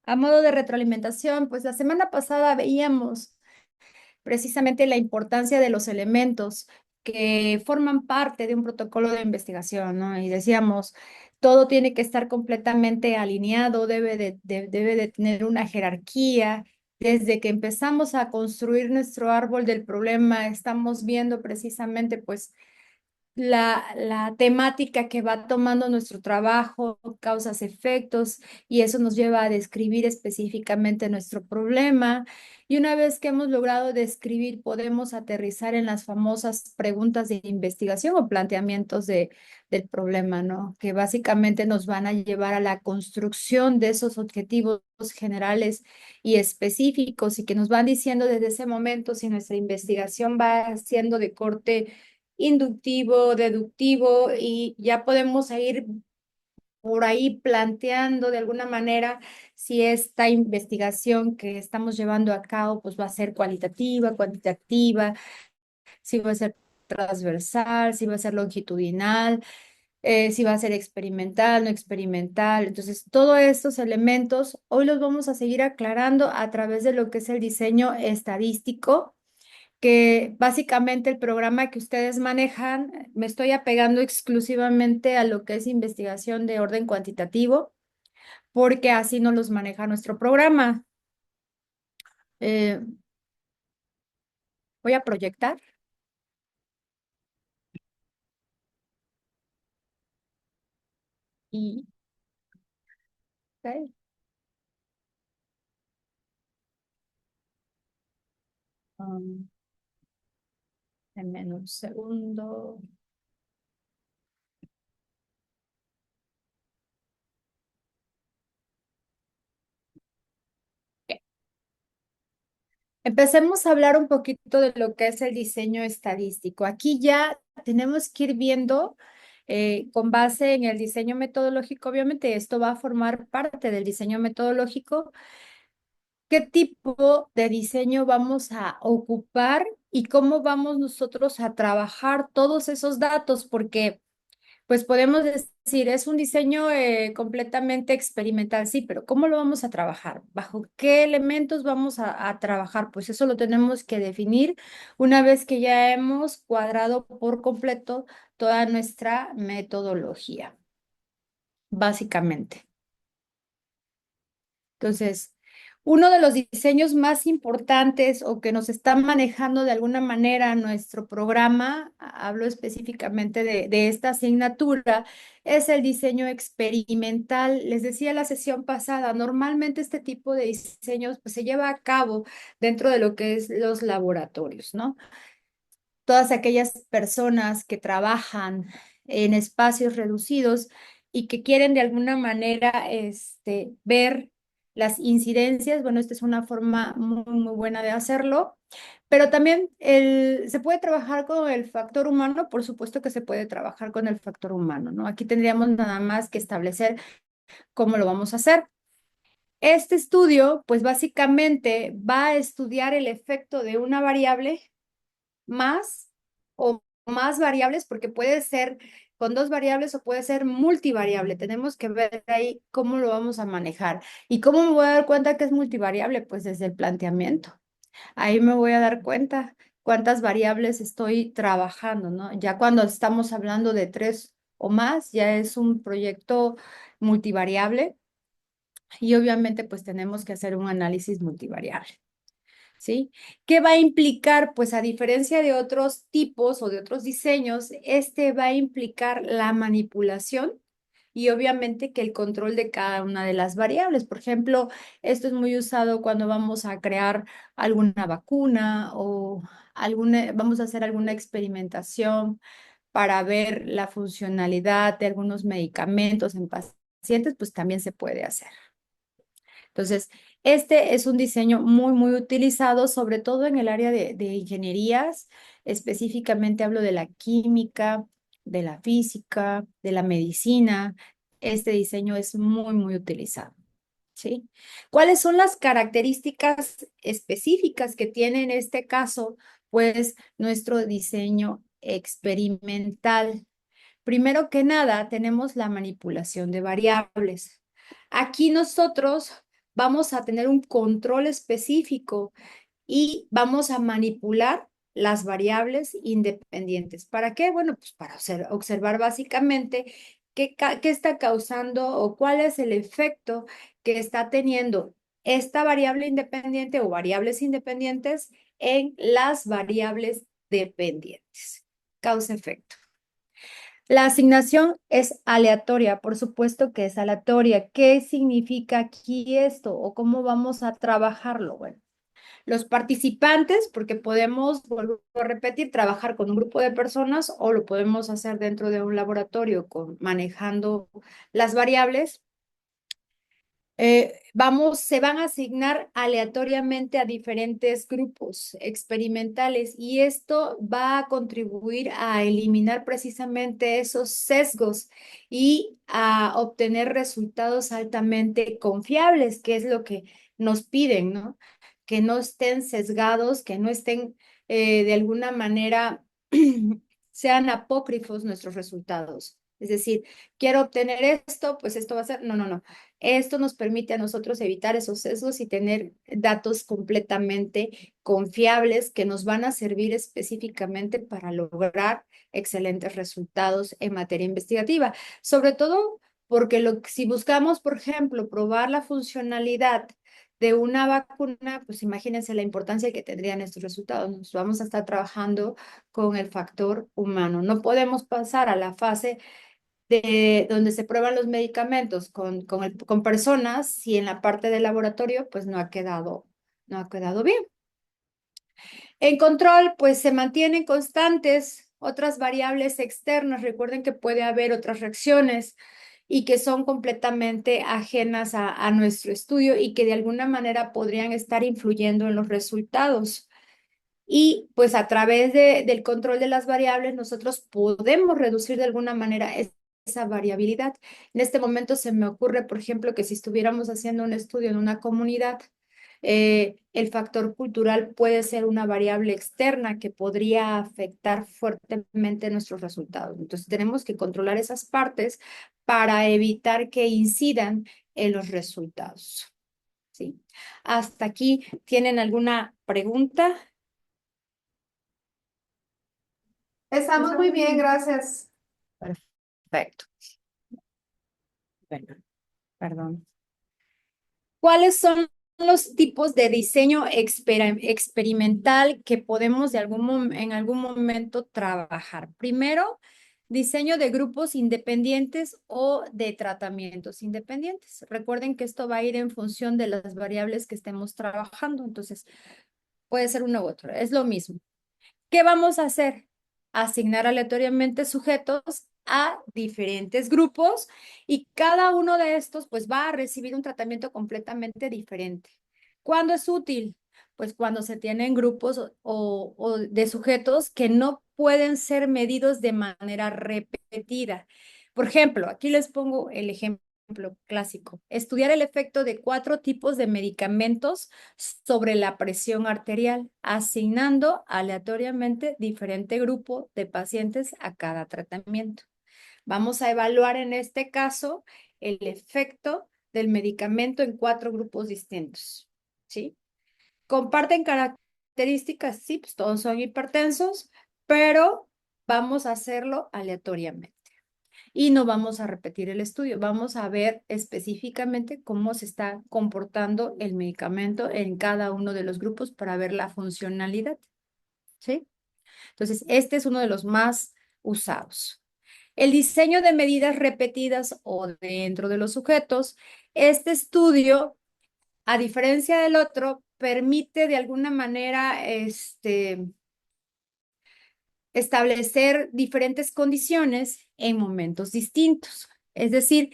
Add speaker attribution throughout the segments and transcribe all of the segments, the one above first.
Speaker 1: A modo de retroalimentación, pues la semana pasada veíamos precisamente la importancia de los elementos que forman parte de un protocolo de investigación, ¿no? Y decíamos, todo tiene que estar completamente alineado, debe de tener una jerarquía. Desde que empezamos a construir nuestro árbol del problema, estamos viendo precisamente, pues, la temática que va tomando nuestro trabajo, causas, efectos, y eso nos lleva a describir específicamente nuestro problema. Y una vez que hemos logrado describir, podemos aterrizar en las famosas preguntas de investigación o planteamientos del problema, ¿no? Que básicamente nos van a llevar a la construcción de esos objetivos generales y específicos y que nos van diciendo desde ese momento si nuestra investigación va siendo de corte inductivo, deductivo, y ya podemos ir por ahí planteando de alguna manera si esta investigación que estamos llevando a cabo pues va a ser cualitativa, cuantitativa, si va a ser transversal, si va a ser longitudinal, si va a ser experimental, no experimental. Entonces, todos estos elementos hoy los vamos a seguir aclarando a través de lo que es el diseño estadístico, que básicamente el programa que ustedes manejan, me estoy apegando exclusivamente a lo que es investigación de orden cuantitativo, porque así nos los maneja nuestro programa. Eh, Voy a proyectar y ok, um, denme un segundo. Ok. Empecemos a hablar un poquito de lo que es el diseño estadístico. Aquí ya tenemos que ir viendo con base en el diseño metodológico, obviamente esto va a formar parte del diseño metodológico. ¿Qué tipo de diseño vamos a ocupar y cómo vamos nosotros a trabajar todos esos datos? Porque, pues podemos decir, es un diseño completamente experimental, sí, pero ¿cómo lo vamos a trabajar? ¿Bajo qué elementos vamos a trabajar? Pues eso lo tenemos que definir una vez que ya hemos cuadrado por completo toda nuestra metodología, básicamente. Entonces, uno de los diseños más importantes o que nos está manejando de alguna manera nuestro programa, hablo específicamente de esta asignatura, es el diseño experimental. Les decía la sesión pasada, normalmente este tipo de diseños pues, se lleva a cabo dentro de lo que es los laboratorios, ¿no? Todas aquellas personas que trabajan en espacios reducidos y que quieren de alguna manera ver las incidencias. Bueno, esta es una forma muy, muy buena de hacerlo, pero también se puede trabajar con el factor humano, por supuesto que se puede trabajar con el factor humano, ¿no? Aquí tendríamos nada más que establecer cómo lo vamos a hacer. Este estudio, pues básicamente va a estudiar el efecto de una variable más o más variables, porque puede ser con dos variables o puede ser multivariable. Tenemos que ver ahí cómo lo vamos a manejar. ¿Y cómo me voy a dar cuenta que es multivariable? Pues desde el planteamiento. Ahí me voy a dar cuenta cuántas variables estoy trabajando, ¿no? Ya cuando estamos hablando de tres o más, ya es un proyecto multivariable y obviamente pues tenemos que hacer un análisis multivariable. ¿Sí? ¿Qué va a implicar? Pues a diferencia de otros tipos o de otros diseños, este va a implicar la manipulación y obviamente que el control de cada una de las variables. Por ejemplo, esto es muy usado cuando vamos a crear alguna vacuna o vamos a hacer alguna experimentación para ver la funcionalidad de algunos medicamentos en pacientes, pues también se puede hacer. Entonces, este es un diseño muy, muy utilizado, sobre todo en el área de ingenierías. Específicamente hablo de la química, de la física, de la medicina. Este diseño es muy, muy utilizado. ¿Sí? ¿Cuáles son las características específicas que tiene en este caso? Pues nuestro diseño experimental. Primero que nada, tenemos la manipulación de variables. Aquí nosotros vamos a tener un control específico y vamos a manipular las variables independientes. ¿Para qué? Bueno, pues para observar básicamente qué está causando o cuál es el efecto que está teniendo esta variable independiente o variables independientes en las variables dependientes. Causa-efecto. La asignación es aleatoria, por supuesto que es aleatoria. ¿Qué significa aquí esto o cómo vamos a trabajarlo? Bueno, los participantes, porque podemos, vuelvo a repetir, trabajar con un grupo de personas o lo podemos hacer dentro de un laboratorio manejando las variables. Se van a asignar aleatoriamente a diferentes grupos experimentales y esto va a contribuir a eliminar precisamente esos sesgos y a obtener resultados altamente confiables, que es lo que nos piden, ¿no? Que no estén sesgados, que no estén de alguna manera, sean apócrifos nuestros resultados. Es decir, quiero obtener esto, pues esto va a ser, no, no, no. Esto nos permite a nosotros evitar esos sesgos y tener datos completamente confiables que nos van a servir específicamente para lograr excelentes resultados en materia investigativa. Sobre todo porque si buscamos, por ejemplo, probar la funcionalidad de una vacuna, pues imagínense la importancia que tendrían estos resultados. Nos vamos a estar trabajando con el factor humano. No podemos pasar a la fase donde se prueban los medicamentos con personas si en la parte del laboratorio pues no ha quedado bien. En control pues se mantienen constantes otras variables externas. Recuerden que puede haber otras reacciones y que son completamente ajenas a nuestro estudio y que de alguna manera podrían estar influyendo en los resultados. Y pues a través del control de las variables nosotros podemos reducir de alguna manera esa variabilidad. En este momento se me ocurre, por ejemplo, que si estuviéramos haciendo un estudio en una comunidad, el factor cultural puede ser una variable externa que podría afectar fuertemente nuestros resultados. Entonces tenemos que controlar esas partes para evitar que incidan en los resultados. ¿Sí? ¿Hasta aquí tienen alguna pregunta?
Speaker 2: Estamos muy bien, gracias.
Speaker 1: Perfecto. Bueno, perdón. ¿Cuáles son los tipos de diseño experimental que podemos en algún momento trabajar? Primero, diseño de grupos independientes o de tratamientos independientes. Recuerden que esto va a ir en función de las variables que estemos trabajando, entonces puede ser uno u otro, es lo mismo. ¿Qué vamos a hacer? Asignar aleatoriamente sujetos a diferentes grupos y cada uno de estos pues va a recibir un tratamiento completamente diferente. ¿Cuándo es útil? Pues cuando se tienen grupos o de sujetos que no pueden ser medidos de manera repetida. Por ejemplo, aquí les pongo el ejemplo clásico. Estudiar el efecto de 4 tipos de medicamentos sobre la presión arterial, asignando aleatoriamente diferente grupo de pacientes a cada tratamiento. Vamos a evaluar en este caso el efecto del medicamento en 4 grupos distintos. ¿Sí? ¿Comparten características? Sí, pues todos son hipertensos, pero vamos a hacerlo aleatoriamente y no vamos a repetir el estudio. Vamos a ver específicamente cómo se está comportando el medicamento en cada uno de los grupos para ver la funcionalidad. ¿Sí? Entonces, este es uno de los más usados. El diseño de medidas repetidas o dentro de los sujetos. Este estudio, a diferencia del otro, permite de alguna manera establecer diferentes condiciones en momentos distintos. Es decir,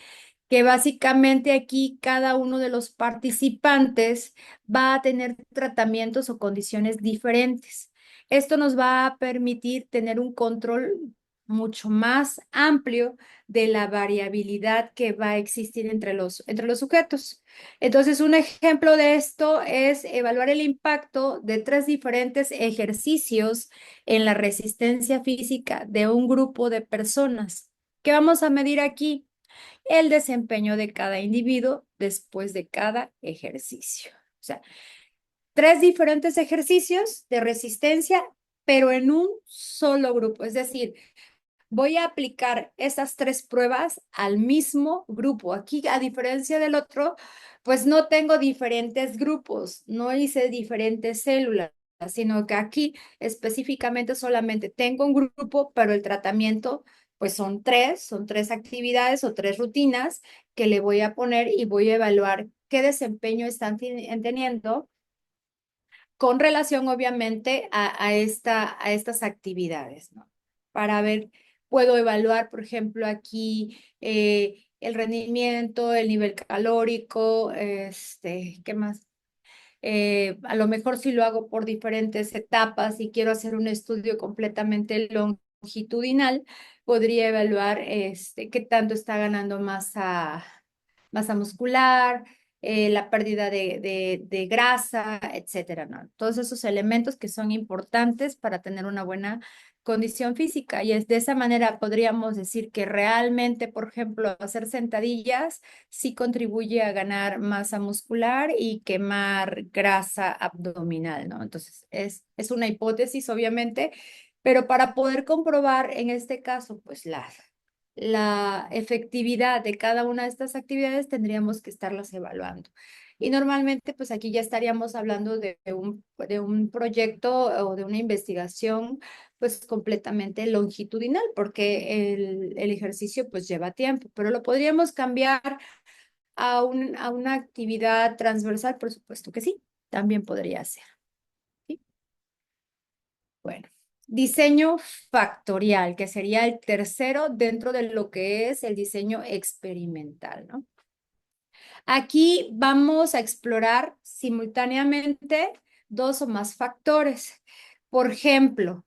Speaker 1: que básicamente aquí cada uno de los participantes va a tener tratamientos o condiciones diferentes. Esto nos va a permitir tener un control mucho más amplio de la variabilidad que va a existir entre los sujetos. Entonces, un ejemplo de esto es evaluar el impacto de 3 diferentes ejercicios en la resistencia física de un grupo de personas. ¿Qué vamos a medir aquí? el desempeño de cada individuo después de cada ejercicio. O sea, 3 diferentes ejercicios de resistencia, pero en un solo grupo. Es decir, voy a aplicar esas 3 pruebas al mismo grupo. Aquí, a diferencia del otro, pues no tengo diferentes grupos, no hice diferentes células, sino que aquí específicamente solamente tengo un grupo, pero el tratamiento, pues son tres actividades o 3 rutinas que le voy a poner y voy a evaluar qué desempeño están teniendo con relación obviamente a estas actividades, ¿no? Para ver, puedo evaluar, por ejemplo, aquí el rendimiento, el nivel calórico, ¿qué más? A lo mejor si lo hago por diferentes etapas y quiero hacer un estudio completamente longitudinal, podría evaluar qué tanto está ganando masa muscular, la pérdida de grasa, etcétera, ¿no? Todos esos elementos que son importantes para tener una buena condición física. Y es de esa manera podríamos decir que realmente, por ejemplo, hacer sentadillas sí contribuye a ganar masa muscular y quemar grasa abdominal, ¿no? Entonces, es una hipótesis, obviamente, pero para poder comprobar en este caso, pues la efectividad de cada una de estas actividades tendríamos que estarlas evaluando. Y normalmente, pues aquí ya estaríamos hablando de un proyecto o de una investigación, pues completamente longitudinal, porque el ejercicio pues lleva tiempo, pero lo podríamos cambiar a una actividad transversal, por supuesto que sí, también podría ser. ¿Sí? Bueno, diseño factorial, que sería el tercero dentro de lo que es el diseño experimental, ¿no? Aquí vamos a explorar simultáneamente 2 o más factores. Por ejemplo,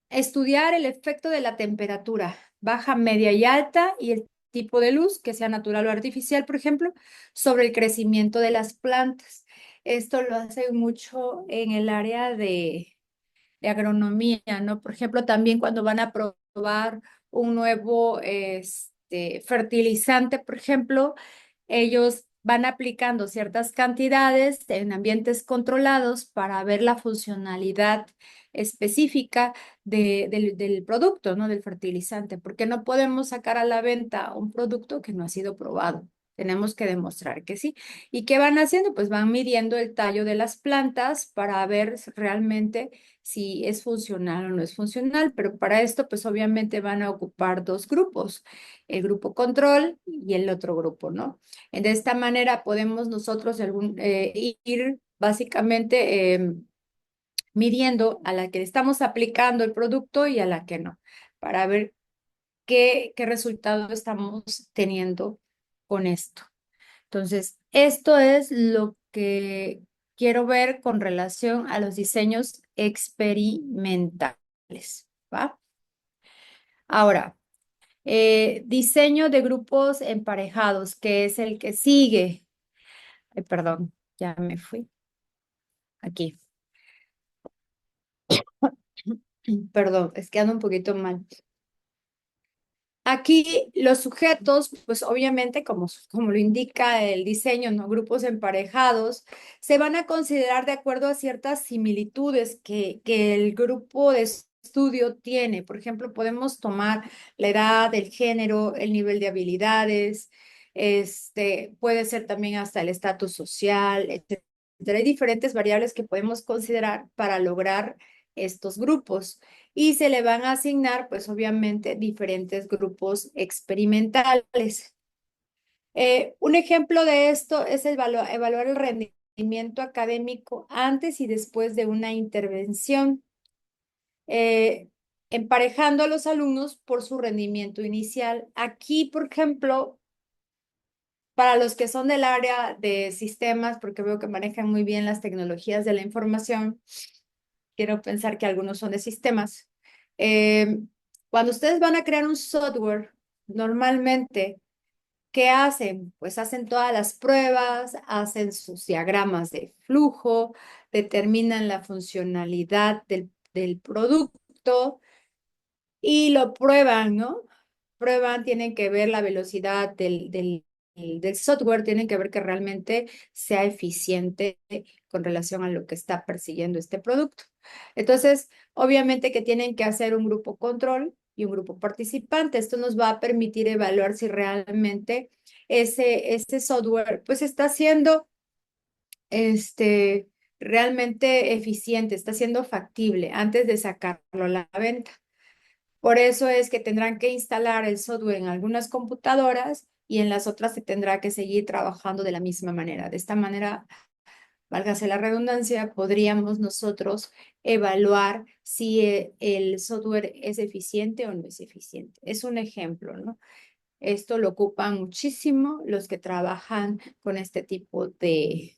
Speaker 1: estudiar el efecto de la temperatura baja, media y alta y el tipo de luz, que sea natural o artificial, por ejemplo, sobre el crecimiento de las plantas. Esto lo hace mucho en el área de agronomía, ¿no? Por ejemplo, también cuando van a probar un nuevo fertilizante, por ejemplo, ellos van aplicando ciertas cantidades en ambientes controlados para ver la funcionalidad específica del producto, ¿no? Del fertilizante, porque no podemos sacar a la venta un producto que no ha sido probado. Tenemos que demostrar que sí. ¿Y qué van haciendo? Pues van midiendo el tallo de las plantas para ver realmente si es funcional o no es funcional, pero para esto pues obviamente van a ocupar 2 grupos, el grupo control y el otro grupo, ¿no? De esta manera podemos nosotros ir básicamente midiendo a la que estamos aplicando el producto y a la que no, para ver qué resultado estamos teniendo con esto. Entonces, esto es lo que quiero ver con relación a los diseños experimentales, ¿va? Ahora, diseño de grupos emparejados, que es el que sigue. Ay, perdón, ya me fui. Aquí. Perdón, es que ando un poquito mal. Aquí los sujetos, pues obviamente, como lo indica el diseño, ¿no? Grupos emparejados, se van a considerar de acuerdo a ciertas similitudes que el grupo de estudio tiene. Por ejemplo, podemos tomar la edad, el género, el nivel de habilidades, puede ser también hasta el estatus social, etcétera. Hay diferentes variables que podemos considerar para lograr estos grupos y se le van a asignar, pues obviamente, diferentes grupos experimentales. Un ejemplo de esto es evaluar el rendimiento académico antes y después de una intervención, eh, emparejando a los alumnos por su rendimiento inicial. Aquí, por ejemplo, para los que son del área de sistemas, porque veo que manejan muy bien las tecnologías de la información, quiero pensar que algunos son de sistemas. Eh, Cuando ustedes van a crear un software, normalmente, ¿qué hacen? Pues hacen todas las pruebas, hacen sus diagramas de flujo, determinan la funcionalidad del producto y lo prueban, ¿no? prueban, tienen que ver la velocidad del software, tienen que ver que realmente sea eficiente con relación a lo que está persiguiendo este producto. Entonces, obviamente que tienen que hacer un grupo control y un grupo participante. Esto nos va a permitir evaluar si realmente ese software pues está siendo realmente eficiente, está siendo factible antes de sacarlo a la venta. Por eso es que tendrán que instalar el software en algunas computadoras y en las otras se tendrá que seguir trabajando de la misma manera. De esta manera, válgase la redundancia, podríamos nosotros evaluar si el software es eficiente o no es eficiente. Es un ejemplo, ¿no? Esto lo ocupan muchísimo los que trabajan con este tipo de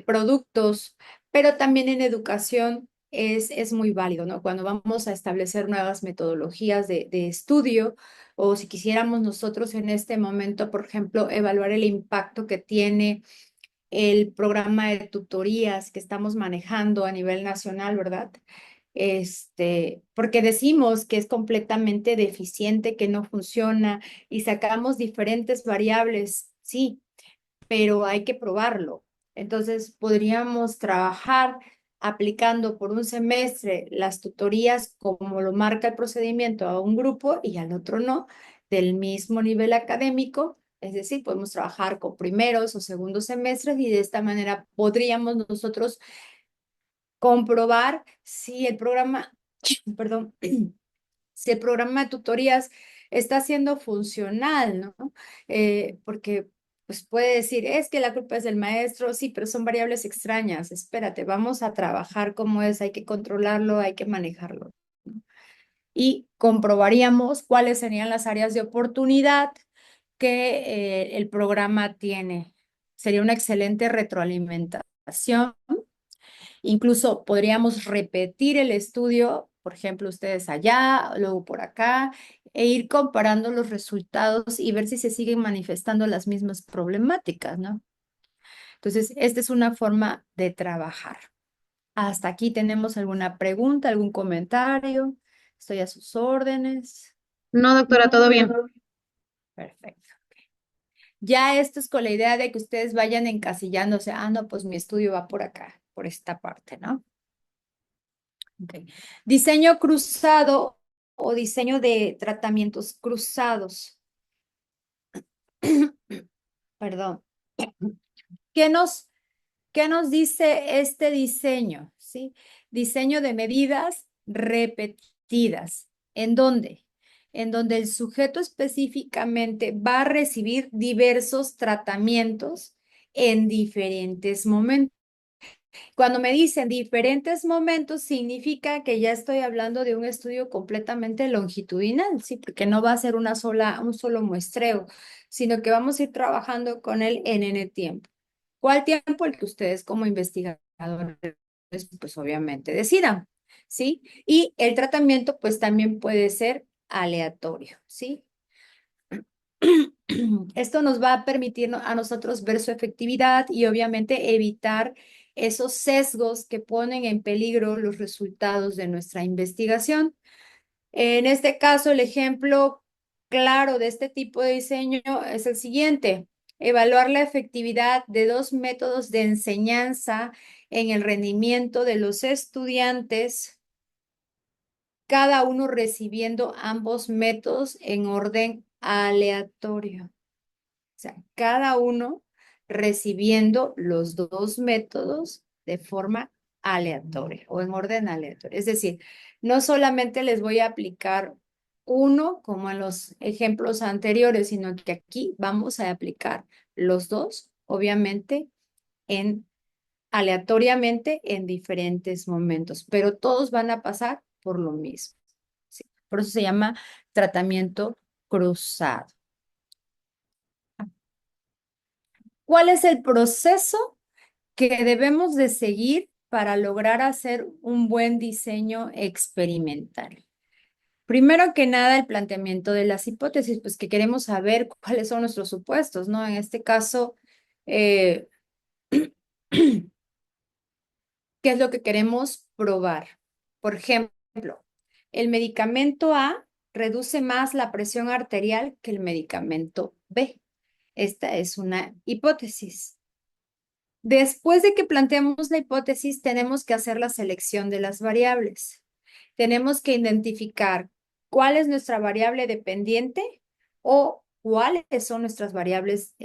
Speaker 1: productos, pero también en educación es muy válido, ¿no? Cuando vamos a establecer nuevas metodologías de estudio o si quisiéramos nosotros en este momento, por ejemplo, evaluar el impacto que tiene el programa de tutorías que estamos manejando a nivel nacional, ¿verdad? Porque decimos que es completamente deficiente, que no funciona y sacamos diferentes variables, sí, pero hay que probarlo. Entonces, podríamos trabajar aplicando por un semestre las tutorías como lo marca el procedimiento a un grupo y al otro no, del mismo nivel académico. Es decir, podemos trabajar con primeros o segundos semestres y de esta manera podríamos nosotros comprobar si el programa, perdón, si el programa de tutorías está siendo funcional, ¿no? Porque pues puede decir, es que la culpa es del maestro, sí, pero son variables extrañas, espérate, vamos a trabajar como es, hay que controlarlo, hay que manejarlo, ¿no? Y comprobaríamos cuáles serían las áreas de oportunidad que el programa tiene. Sería una excelente retroalimentación. Incluso podríamos repetir el estudio, por ejemplo, ustedes allá, luego por acá, e ir comparando los resultados y ver si se siguen manifestando las mismas problemáticas, ¿no? Entonces, esta es una forma de trabajar. Hasta aquí tenemos alguna pregunta, algún comentario. Estoy a sus órdenes.
Speaker 2: No, doctora, todo bien.
Speaker 1: Perfecto. Ya esto es con la idea de que ustedes vayan encasillándose. Ah, no, pues mi estudio va por acá, por esta parte, ¿no? Okay. Diseño cruzado o diseño de tratamientos cruzados. Perdón. ¿Qué nos, qué nos dice este diseño? ¿Sí? Diseño de medidas repetidas. ¿En dónde? En donde el sujeto específicamente va a recibir diversos tratamientos en diferentes momentos. Cuando me dicen diferentes momentos, significa que ya estoy hablando de un estudio completamente longitudinal, ¿sí? Porque no va a ser un solo muestreo, sino que vamos a ir trabajando con él en N tiempo. ¿Cuál tiempo? El que ustedes como investigadores, pues obviamente decidan, ¿sí? Y el tratamiento, pues también puede ser aleatorio, ¿sí? Esto nos va a permitir a nosotros ver su efectividad y obviamente evitar esos sesgos que ponen en peligro los resultados de nuestra investigación. En este caso, el ejemplo claro de este tipo de diseño es el siguiente: evaluar la efectividad de dos métodos de enseñanza en el rendimiento de los estudiantes, cada uno recibiendo ambos métodos en orden aleatorio. O sea, cada uno recibiendo los dos métodos de forma aleatoria o en orden aleatorio. Es decir, no solamente les voy a aplicar uno como en los ejemplos anteriores, sino que aquí vamos a aplicar los dos, obviamente, en aleatoriamente en diferentes momentos, pero todos van a pasar por lo mismo. ¿Sí? Por eso se llama tratamiento cruzado. ¿Cuál es el proceso que debemos de seguir para lograr hacer un buen diseño experimental? Primero que nada, el planteamiento de las hipótesis, pues que queremos saber cuáles son nuestros supuestos, ¿no? En este caso, eh, ¿qué es lo que queremos probar? Por ejemplo, el medicamento A reduce más la presión arterial que el medicamento B. Esta es una hipótesis. Después de que planteamos la hipótesis, tenemos que hacer la selección de las variables. Tenemos que identificar cuál es nuestra variable dependiente o cuáles son nuestras variables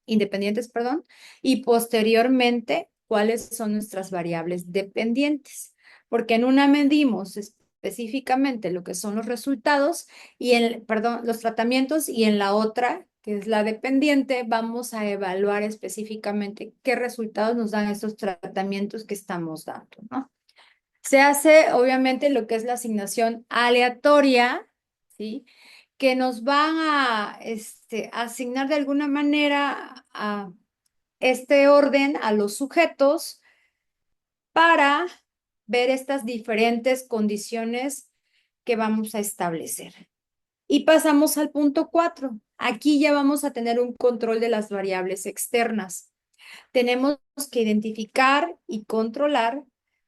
Speaker 1: independientes, perdón, y posteriormente cuáles son nuestras variables dependientes. Porque en una medimos específicamente lo que son los resultados y los tratamientos, y en la otra, que es la dependiente, vamos a evaluar específicamente qué resultados nos dan estos tratamientos que estamos dando, ¿no? Se hace obviamente lo que es la asignación aleatoria, ¿sí? Que nos van a asignar de alguna manera a este orden a los sujetos para ver estas diferentes condiciones que vamos a establecer. Y pasamos al punto 4. Aquí ya vamos a tener un control de las variables externas. Tenemos que identificar y controlar,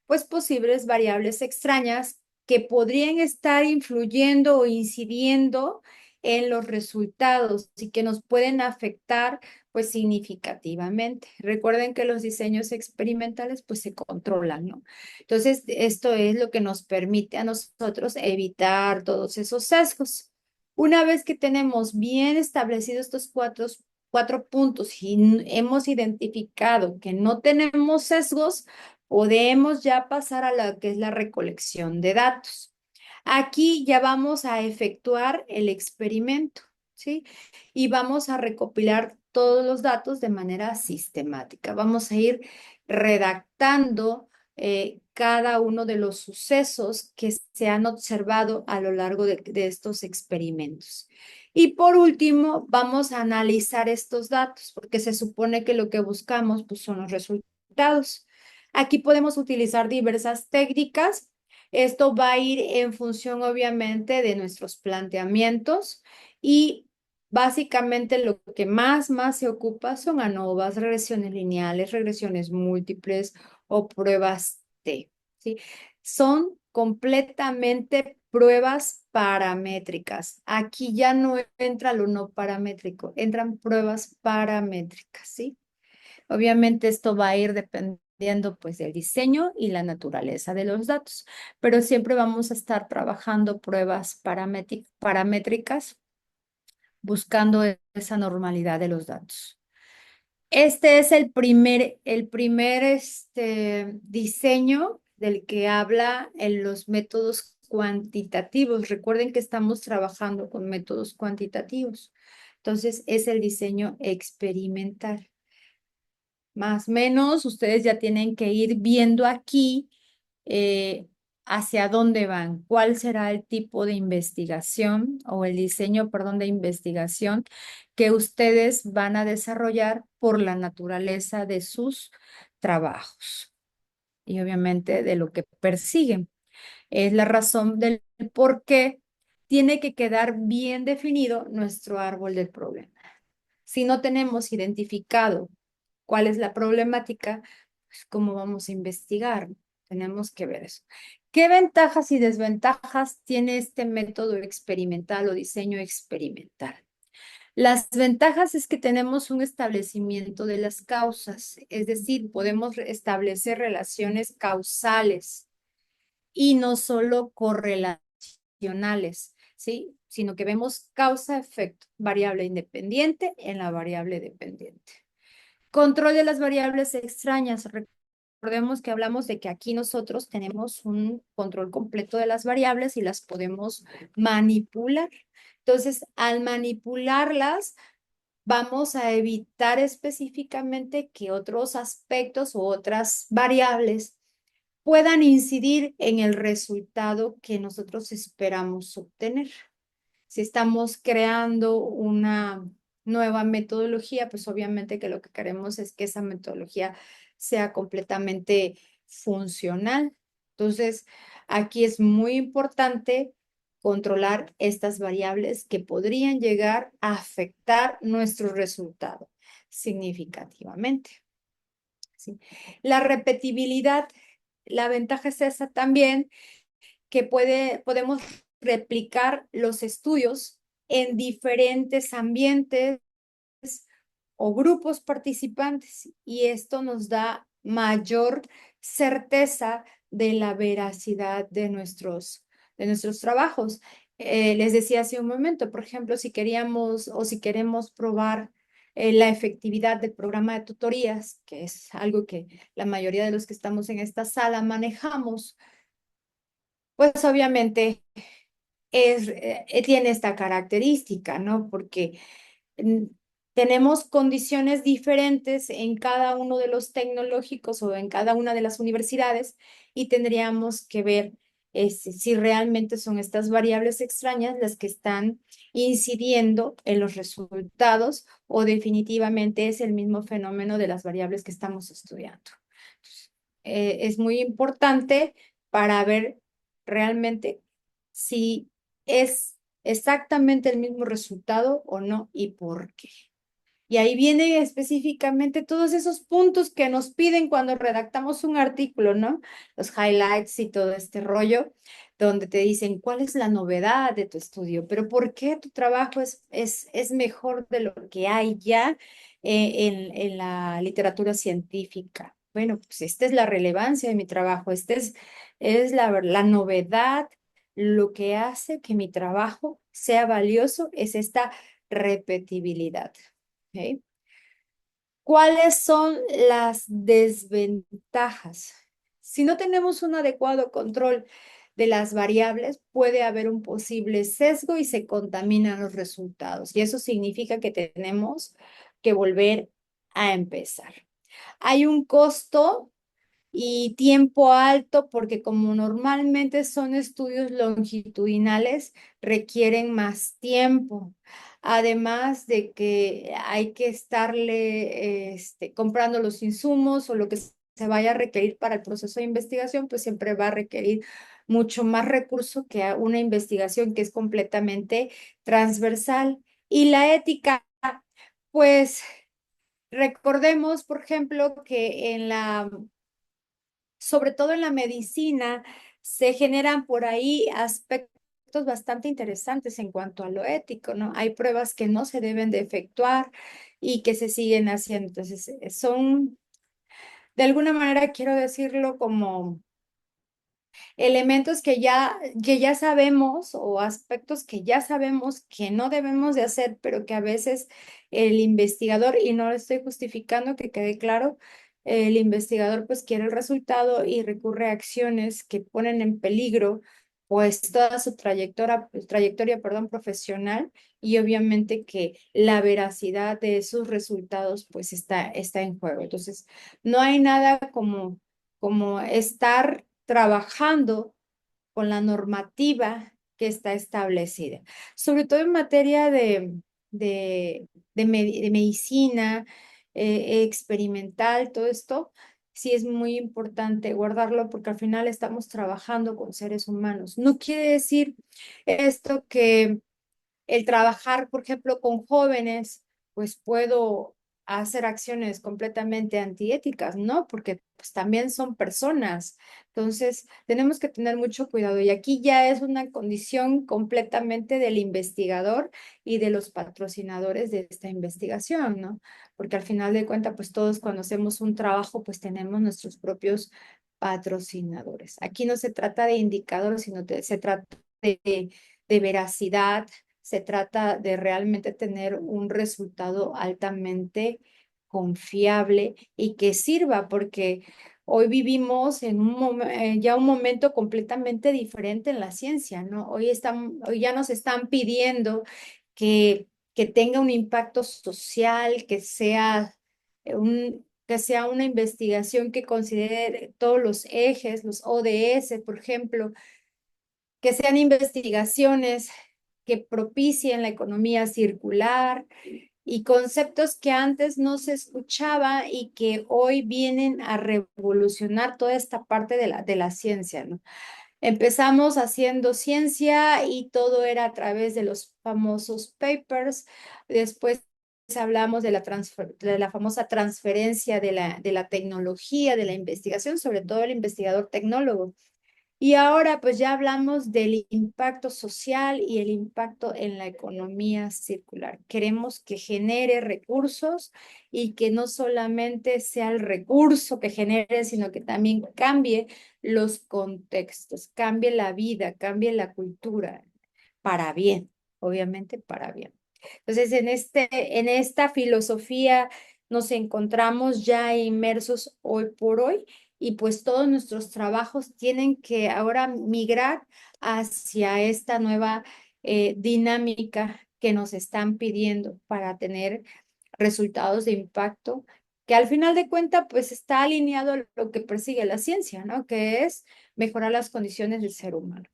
Speaker 1: pues, posibles variables extrañas que podrían estar influyendo o incidiendo en los resultados y que nos pueden afectar, pues, significativamente. Recuerden que los diseños experimentales, pues, se controlan, ¿no? Entonces, esto es lo que nos permite a nosotros evitar todos esos sesgos. Una vez que tenemos bien establecidos estos cuatro puntos y hemos identificado que no tenemos sesgos, podemos ya pasar a lo que es la recolección de datos. Aquí ya vamos a efectuar el experimento, ¿sí? Y vamos a recopilar todos los datos de manera sistemática. Vamos a ir redactando cada uno de los sucesos que se han observado a lo largo de estos experimentos. Y por último, vamos a analizar estos datos, porque se supone que lo que buscamos, pues, son los resultados. Aquí podemos utilizar diversas técnicas. Esto va a ir en función, obviamente, de nuestros planteamientos, y básicamente lo que más se ocupa son ANOVAs, regresiones lineales, regresiones múltiples o pruebas T, ¿sí? Son completamente pruebas paramétricas. Aquí ya no entra lo no paramétrico, entran pruebas paramétricas, ¿sí? Obviamente esto va a ir dependiendo, pues, del diseño y la naturaleza de los datos, pero siempre vamos a estar trabajando pruebas paramétricas buscando esa normalidad de los datos. Este es el primer diseño del que habla en los métodos cuantitativos. Recuerden que estamos trabajando con métodos cuantitativos. Entonces, es el diseño experimental. Más o menos, ustedes ya tienen que ir viendo aquí hacia dónde van, cuál será el tipo de investigación o el diseño, perdón, de investigación que ustedes van a desarrollar por la naturaleza de sus trabajos y obviamente de lo que persiguen. Es la razón del por qué tiene que quedar bien definido nuestro árbol del problema. Si no tenemos identificado cuál es la problemática, pues, ¿cómo vamos a investigar? Tenemos que ver eso. ¿Qué ventajas y desventajas tiene este método experimental o diseño experimental? Las ventajas es que tenemos un establecimiento de las causas, es decir, podemos establecer relaciones causales y no solo correlacionales, ¿sí? Sino que vemos causa-efecto, variable independiente en la variable dependiente. Control de las variables extrañas. Recordemos que hablamos de que aquí nosotros tenemos un control completo de las variables y las podemos manipular. Entonces, al manipularlas, vamos a evitar específicamente que otros aspectos u otras variables puedan incidir en el resultado que nosotros esperamos obtener. Si estamos creando una nueva metodología, pues obviamente que lo que queremos es que esa metodología sea completamente funcional. Entonces, aquí es muy importante controlar estas variables que podrían llegar a afectar nuestro resultado significativamente, ¿sí? La repetibilidad, la ventaja es esa también, que podemos replicar los estudios en diferentes ambientes o grupos participantes y esto nos da mayor certeza de la veracidad de nuestros trabajos. Les decía hace un momento, por ejemplo, si queríamos o si queremos probar la efectividad del programa de tutorías, que es algo que la mayoría de los que estamos en esta sala manejamos, pues obviamente tiene esta característica, ¿no? Porque mm, tenemos condiciones diferentes en cada uno de los tecnológicos o en cada una de las universidades y tendríamos que ver si realmente son estas variables extrañas las que están incidiendo en los resultados o definitivamente es el mismo fenómeno de las variables que estamos estudiando. Es muy importante para ver realmente si es exactamente el mismo resultado o no y por qué. Y ahí vienen específicamente todos esos puntos que nos piden cuando redactamos un artículo, ¿no? Los highlights y todo este rollo, donde te dicen cuál es la novedad de tu estudio, pero por qué tu trabajo es mejor de lo que hay ya en la literatura científica. Bueno, pues esta es la relevancia de mi trabajo, es la novedad, lo que hace que mi trabajo sea valioso es esta repetibilidad. ¿Ok? ¿Cuáles son las desventajas? Si no tenemos un adecuado control de las variables, puede haber un posible sesgo y se contaminan los resultados. Y eso significa que tenemos que volver a empezar. Hay un costo y tiempo alto porque como normalmente son estudios longitudinales, requieren más tiempo. Además de que hay que estarle comprando los insumos o lo que se vaya a requerir para el proceso de investigación, pues siempre va a requerir mucho más recurso que una investigación que es completamente transversal. Y la ética, pues recordemos, por ejemplo, que sobre todo en la medicina, se generan por ahí aspectos bastante interesantes en cuanto a lo ético, ¿no? Hay pruebas que no se deben de efectuar y que se siguen haciendo. Entonces, son, de alguna manera, quiero decirlo como elementos que ya sabemos o aspectos que ya sabemos que no debemos de hacer, pero que a veces el investigador, y no lo estoy justificando, que quede claro, el investigador pues quiere el resultado y recurre a acciones que ponen en peligro pues toda su trayectoria, perdón, profesional y obviamente que la veracidad de esos resultados pues está en juego. Entonces, no hay nada como estar trabajando con la normativa que está establecida, sobre todo en materia de medicina experimental, todo esto, sí es muy importante guardarlo porque al final estamos trabajando con seres humanos. No quiere decir esto que el trabajar, por ejemplo, con jóvenes, pues puedo hacer acciones completamente antiéticas, ¿no? Porque pues también son personas. Entonces, tenemos que tener mucho cuidado. Y aquí ya es una condición completamente del investigador y de los patrocinadores de esta investigación, ¿no? Porque al final de cuentas, pues todos cuando hacemos un trabajo, pues tenemos nuestros propios patrocinadores. Aquí no se trata de indicadores, sino se trata de veracidad, se trata de realmente tener un resultado altamente confiable y que sirva, porque hoy vivimos en ya un momento completamente diferente en la ciencia, ¿no? Hoy ya nos están pidiendo que tenga un impacto social, que sea una investigación que considere todos los ejes, los ODS, por ejemplo, que sean investigaciones que propicien la economía circular y conceptos que antes no se escuchaba y que hoy vienen a revolucionar toda esta parte de la ciencia, ¿no? Empezamos haciendo ciencia y todo era a través de los famosos papers. Después hablamos de la famosa transferencia de la tecnología, de la investigación, sobre todo el investigador tecnólogo. Y ahora pues ya hablamos del impacto social y el impacto en la economía circular. Queremos que genere recursos y que no solamente sea el recurso que genere, sino que también cambie los contextos, cambie la vida, cambie la cultura para bien, obviamente para bien. Entonces, en esta filosofía nos encontramos ya inmersos hoy por hoy y pues todos nuestros trabajos tienen que ahora migrar hacia esta nueva dinámica que nos están pidiendo para tener resultados de impacto, que al final de cuentas pues está alineado a lo que persigue la ciencia, ¿no? Que es mejorar las condiciones del ser humano.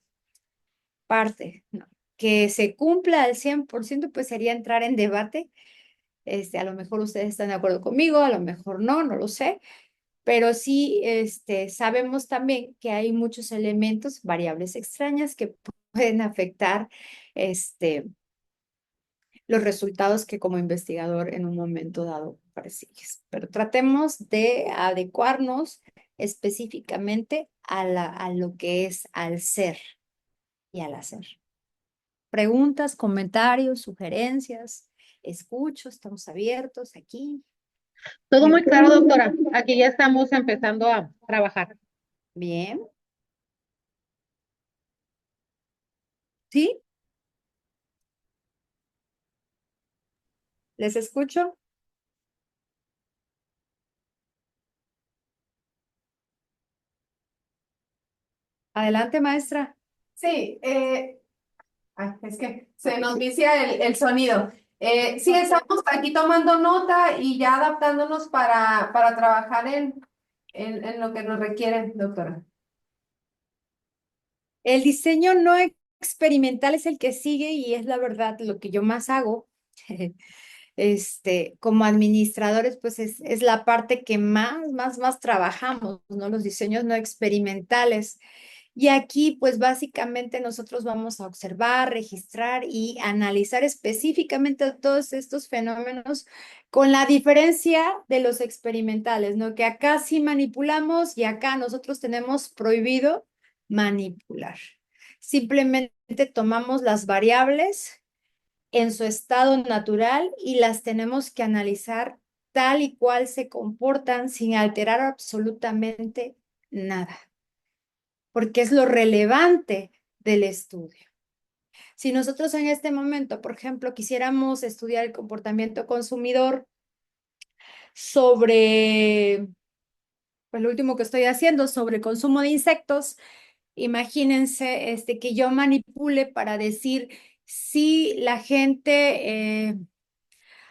Speaker 1: Parte, ¿no? Que se cumpla al 100% pues sería entrar en debate. A lo mejor ustedes están de acuerdo conmigo, a lo mejor no, no lo sé, pero sí sabemos también que hay muchos elementos, variables extrañas que pueden afectar los resultados que como investigador en un momento dado persigues. Pero tratemos de adecuarnos específicamente a lo que es al ser y al hacer. Preguntas, comentarios, sugerencias, escucho, estamos abiertos aquí.
Speaker 3: Todo muy claro, doctora. Aquí ya estamos empezando a trabajar.
Speaker 1: Bien, ¿sí? ¿Les escucho? Adelante, maestra.
Speaker 2: Sí, es que se nos vicia el sonido. Sí, estamos aquí tomando nota y ya adaptándonos para trabajar en lo que nos requiere, doctora.
Speaker 1: El diseño no experimental es el que sigue y es la verdad lo que yo más hago. Como administradores, pues es la parte que más trabajamos, ¿no? Los diseños no experimentales. Y aquí, pues básicamente nosotros vamos a observar, registrar y analizar específicamente todos estos fenómenos con la diferencia de los experimentales, ¿no? Que acá sí manipulamos y acá nosotros tenemos prohibido manipular. Simplemente tomamos las variables en su estado natural y las tenemos que analizar tal y cual se comportan sin alterar absolutamente nada porque es lo relevante del estudio. Si nosotros en este momento, por ejemplo, quisiéramos estudiar el comportamiento consumidor sobre, pues lo último que estoy haciendo, sobre el consumo de insectos, imagínense que yo manipule para decir si la gente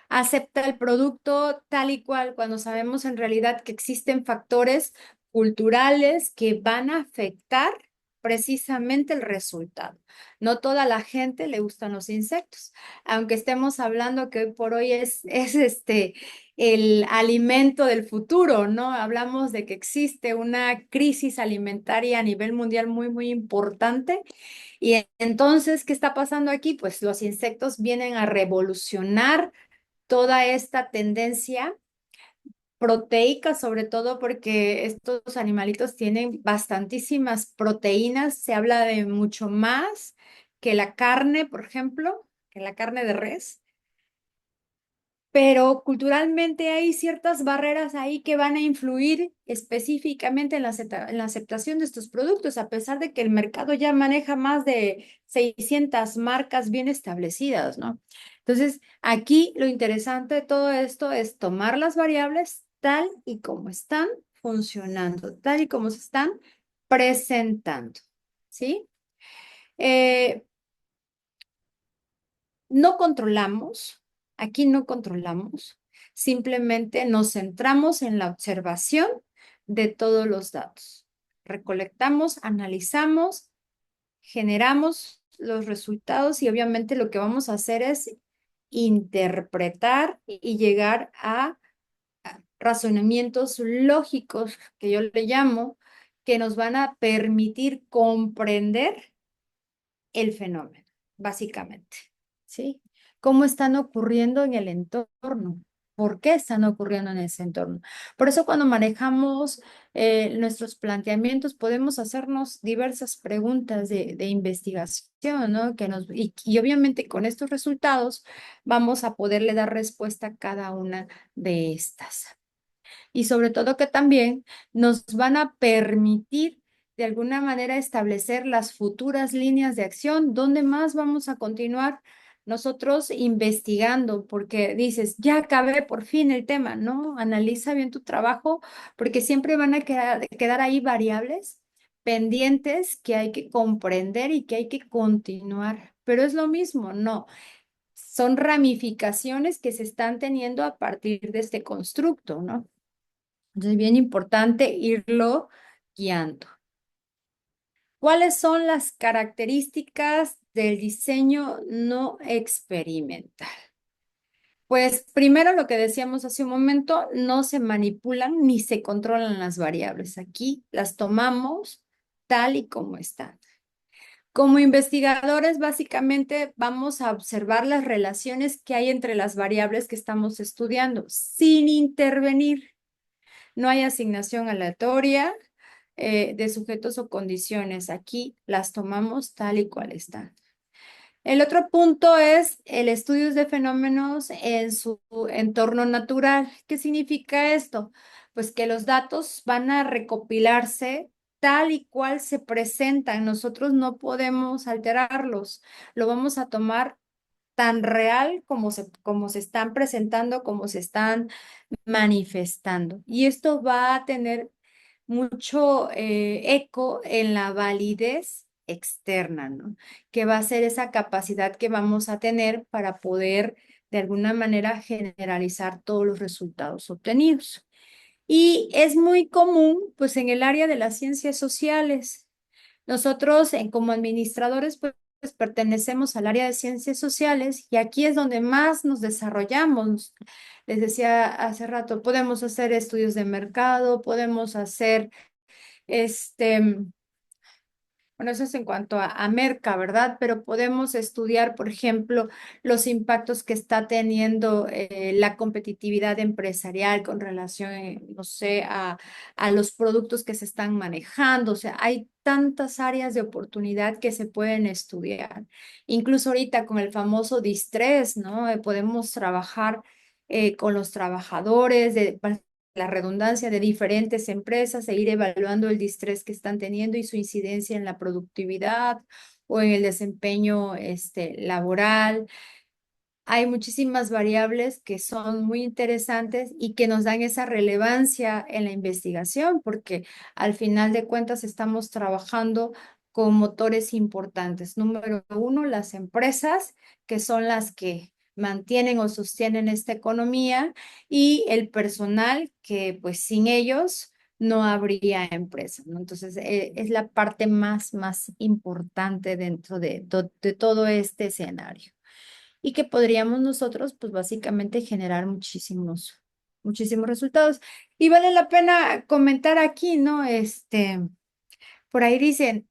Speaker 1: acepta el producto tal y cual, cuando sabemos en realidad que existen factores culturales que van a afectar precisamente el resultado. No toda la gente le gustan los insectos, aunque estemos hablando que hoy por hoy es el alimento del futuro, ¿no? Hablamos de que existe una crisis alimentaria a nivel mundial muy importante. Y entonces, ¿qué está pasando aquí? Pues los insectos vienen a revolucionar toda esta tendencia proteica, sobre todo porque estos animalitos tienen bastantísimas proteínas, se habla de mucho más que la carne, por ejemplo, que la carne de res. Pero culturalmente hay ciertas barreras ahí que van a influir específicamente en en la aceptación de estos productos, a pesar de que el mercado ya maneja más de 600 marcas bien establecidas, ¿no? Entonces, aquí lo interesante de todo esto es tomar las variables tal y como están funcionando, tal y como se están presentando, ¿sí? Eh, no controlamos, aquí no controlamos, simplemente nos centramos en la observación de todos los datos. Recolectamos, analizamos, generamos los resultados y obviamente lo que vamos a hacer es interpretar y llegar a razonamientos lógicos, que yo le llamo, que nos van a permitir comprender el fenómeno, básicamente, ¿sí? ¿Cómo están ocurriendo en el entorno? por qué están ocurriendo en ese entorno. Por eso cuando manejamos nuestros planteamientos podemos hacernos diversas preguntas de investigación, ¿no? Y obviamente con estos resultados vamos a poderle dar respuesta a cada una de estas. Y sobre todo que también nos van a permitir de alguna manera establecer las futuras líneas de acción, donde más vamos a continuar nosotros investigando, porque dices, ya acabé por fin el tema, ¿no? Analiza bien tu trabajo, porque siempre van a quedar ahí variables pendientes que hay que comprender y que hay que continuar. Pero es lo mismo, no. Son ramificaciones que se están teniendo a partir de este constructo, ¿no? Entonces, es bien importante irlo guiando. ¿Cuáles son las características del diseño no experimental? Pues primero lo que decíamos hace un momento, no se manipulan ni se controlan las variables. Aquí las tomamos tal y como están. Como investigadores, básicamente vamos a observar las relaciones que hay entre las variables que estamos estudiando, sin intervenir. No hay asignación aleatoria de sujetos o condiciones. Aquí las tomamos tal y cual están. El otro punto es el estudio de fenómenos en su entorno natural. ¿Qué significa esto? Pues que los datos van a recopilarse tal y cual se presentan. Nosotros no podemos alterarlos. Lo vamos a tomar tan real como se están presentando, como se están manifestando. Y esto va a tener mucho eco en la validez externa, ¿no? Que va a ser esa capacidad que vamos a tener para poder de alguna manera generalizar todos los resultados obtenidos. Y es muy común, pues, en el área de las ciencias sociales. Nosotros, como administradores, pues pertenecemos al área de ciencias sociales y aquí es donde más nos desarrollamos. Les decía hace rato, podemos hacer estudios de mercado, podemos hacer este, bueno, eso es en cuanto a Merca, ¿verdad? Pero podemos estudiar, por ejemplo, los impactos que está teniendo la competitividad empresarial con relación, no sé, a los productos que se están manejando. O sea, hay tantas áreas de oportunidad que se pueden estudiar. Incluso ahorita con el famoso distrés, ¿no? Podemos trabajar con los trabajadores la redundancia de diferentes empresas e ir evaluando el distrés que están teniendo y su incidencia en la productividad o en el desempeño laboral. Hay muchísimas variables que son muy interesantes y que nos dan esa relevancia en la investigación, porque al final de cuentas estamos trabajando con motores importantes. Número uno, las empresas, que son las que mantienen o sostienen esta economía, y el personal, que pues sin ellos no habría empresa, ¿no? Entonces, es la parte más importante dentro de todo este escenario y que podríamos nosotros, pues básicamente generar muchísimos resultados. Y vale la pena comentar aquí, ¿no? Por ahí dicen,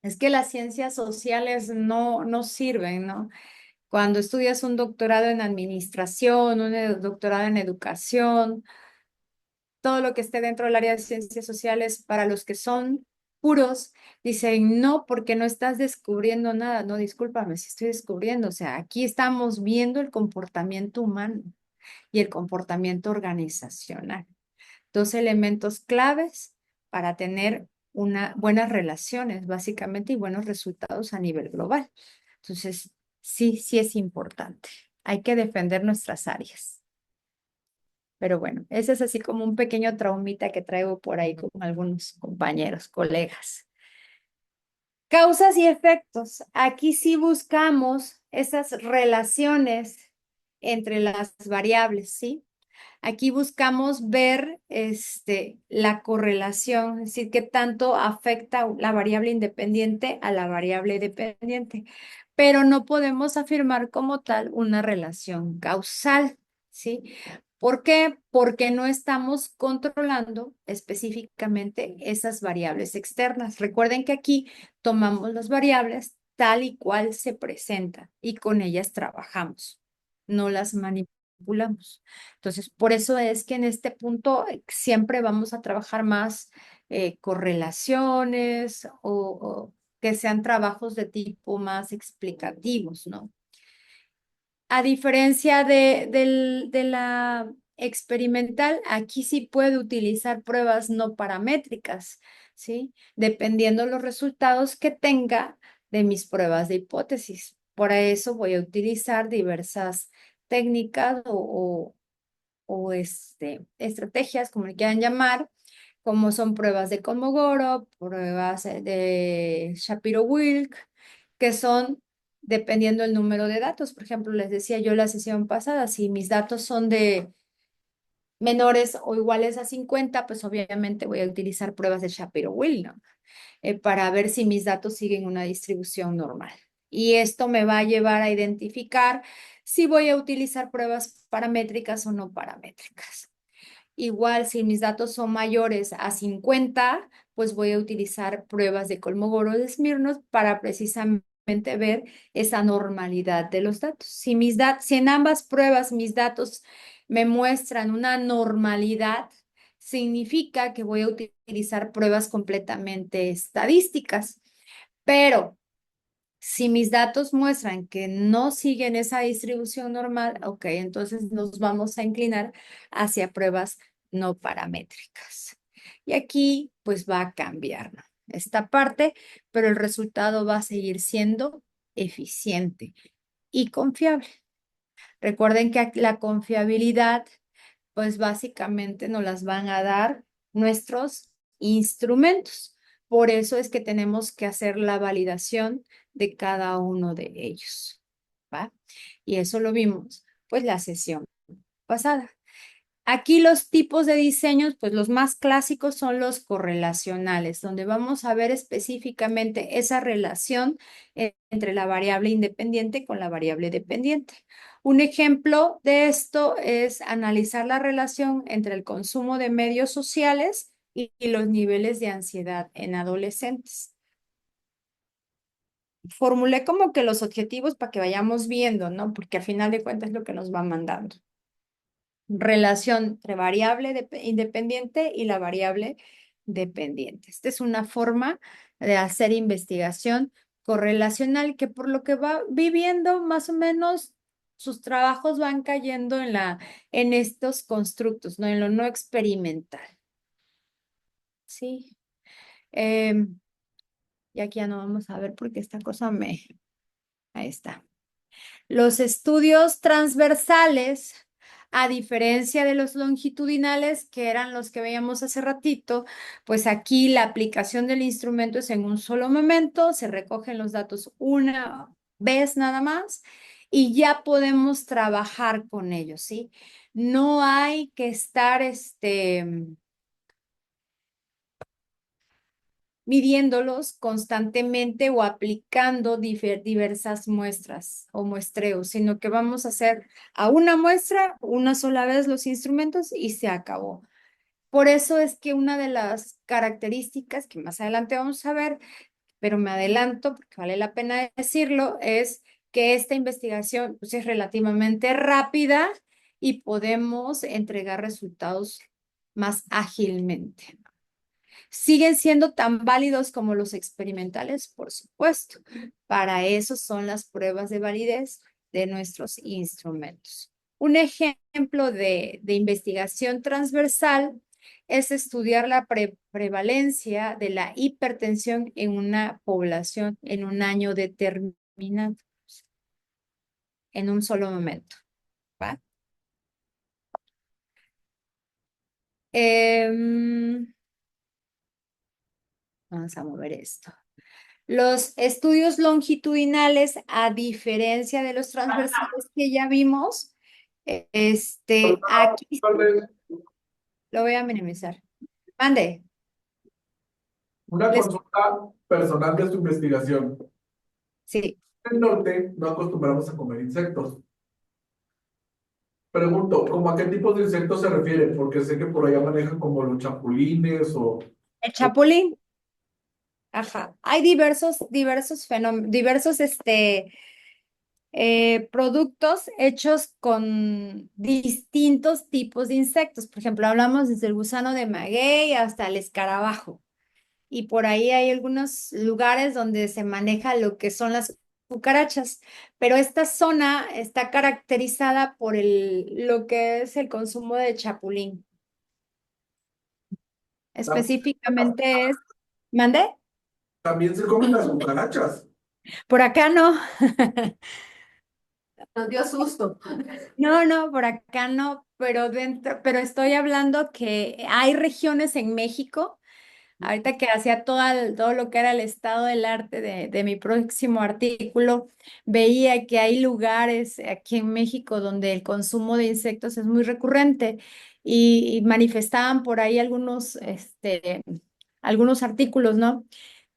Speaker 1: es que las ciencias sociales no sirven, ¿no? Cuando estudias un doctorado en administración, un doctorado en educación, todo lo que esté dentro del área de ciencias sociales, para los que son puros, dicen, no, porque no estás descubriendo nada. No, discúlpame, si estoy descubriendo. O sea, aquí estamos viendo el comportamiento humano y el comportamiento organizacional. Dos elementos claves para tener buenas relaciones, básicamente, y buenos resultados a nivel global. Entonces, sí es importante. Hay que defender nuestras áreas. Pero bueno, ese es así como un pequeño traumita que traigo por ahí con algunos compañeros, colegas. Causas y efectos. Aquí sí buscamos esas relaciones entre las variables, ¿sí? Aquí buscamos ver la correlación, es decir, qué tanto afecta la variable independiente a la variable dependiente, pero no podemos afirmar como tal una relación causal, ¿sí? ¿Por qué? Porque no estamos controlando específicamente esas variables externas. Recuerden que aquí tomamos las variables tal y cual se presentan y con ellas trabajamos, no las manipulamos. manipulamos. Entonces, por eso es que en este punto siempre vamos a trabajar más correlaciones o que sean trabajos de tipo más explicativos, ¿no? A diferencia de la experimental, aquí sí puede utilizar pruebas no paramétricas, ¿sí? Dependiendo los resultados que tenga de mis pruebas de hipótesis. Por eso voy a utilizar diversas técnicas o estrategias, como le quieran llamar, como son pruebas de Kolmogorov, pruebas de Shapiro-Wilk, que son dependiendo del número de datos. Por ejemplo, les decía yo la sesión pasada, si mis datos son de menores o iguales a 50, pues obviamente voy a utilizar pruebas de Shapiro-Wilk, ¿no? Para ver si mis datos siguen una distribución normal. Y esto me va a llevar a identificar si voy a utilizar pruebas paramétricas o no paramétricas. Igual, si mis datos son mayores a 50, pues voy a utilizar pruebas de Kolmogorov-Smirnov para precisamente ver esa normalidad de los datos. Si en ambas pruebas mis datos me muestran una normalidad, significa que voy a utilizar pruebas completamente estadísticas. Pero si mis datos muestran que no siguen esa distribución normal, ok, entonces nos vamos a inclinar hacia pruebas no paramétricas. Y aquí pues va a cambiar, ¿no? Esta parte, pero el resultado va a seguir siendo eficiente y confiable. Recuerden que la confiabilidad pues básicamente nos las van a dar nuestros instrumentos. Por eso es que tenemos que hacer la validación de cada uno de ellos, ¿va? Y eso lo vimos, pues, la sesión pasada. Aquí los tipos de diseños, pues los más clásicos son los correlacionales, donde vamos a ver específicamente esa relación entre la variable independiente con la variable dependiente. Un ejemplo de esto es analizar la relación entre el consumo de medios sociales y los niveles de ansiedad en adolescentes. Formulé como que los objetivos para que vayamos viendo, ¿no? Porque al final de cuentas es lo que nos va mandando relación entre variable independiente y la variable dependiente. Esta es una forma de hacer investigación correlacional que por lo que va viviendo más o menos sus trabajos van cayendo en estos constructos, ¿no? En lo no experimental. Sí. Y aquí ya no vamos a ver porque esta cosa me... Ahí está. Los estudios transversales, a diferencia de los longitudinales, que eran los que veíamos hace ratito, pues aquí la aplicación del instrumento es en un solo momento, se recogen los datos una vez nada más y ya podemos trabajar con ellos, ¿sí? No hay que estar, midiéndolos constantemente o aplicando diversas muestras o muestreos, sino que vamos a hacer a una muestra una sola vez los instrumentos y se acabó. Por eso es que una de las características que más adelante vamos a ver, pero me adelanto porque vale la pena decirlo, es que esta investigación pues, es relativamente rápida y podemos entregar resultados más ágilmente. ¿Siguen siendo tan válidos como los experimentales? Por supuesto. Para eso son las pruebas de validez de nuestros instrumentos. Un ejemplo de investigación transversal es estudiar la prevalencia de la hipertensión en una población en un año determinado, en un solo momento. ¿Va? Vamos a mover esto. Los estudios longitudinales, a diferencia de los transversales que ya vimos, aquí lo voy a minimizar. Mande.
Speaker 4: Una
Speaker 1: Les,
Speaker 4: consulta personal de su investigación.
Speaker 1: sí.
Speaker 4: En el norte no acostumbramos a comer insectos. Pregunto, ¿cómo a qué tipo de insectos se refieren? Porque sé que por allá manejan como los chapulines
Speaker 1: El chapulín. Ajá. Hay diversos fenómenos, productos hechos con distintos tipos de insectos. Por ejemplo, hablamos desde el gusano de maguey hasta el escarabajo. Y por ahí hay algunos lugares donde se maneja lo que son las cucarachas, pero esta zona está caracterizada por lo que es el consumo de chapulín. Específicamente es, ¿mande?
Speaker 4: También se comen las cucarachas.
Speaker 1: Por acá no.
Speaker 2: Nos dio susto.
Speaker 1: No, no, por acá no, pero pero estoy hablando que hay regiones en México. Ahorita que hacía todo lo que era el estado del arte de mi próximo artículo, veía que hay lugares aquí en México donde el consumo de insectos es muy recurrente y manifestaban por ahí algunos artículos, ¿no?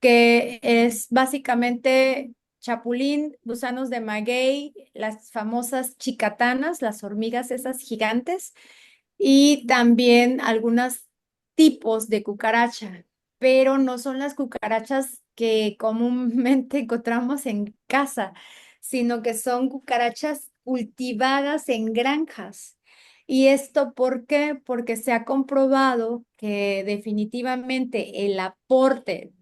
Speaker 1: Que es básicamente chapulín, gusanos de maguey, las famosas chicatanas, las hormigas esas gigantes, y también algunos tipos de cucaracha, pero no son las cucarachas que comúnmente encontramos en casa, sino que son cucarachas cultivadas en granjas. ¿Y esto por qué? Porque se ha comprobado que definitivamente el aporte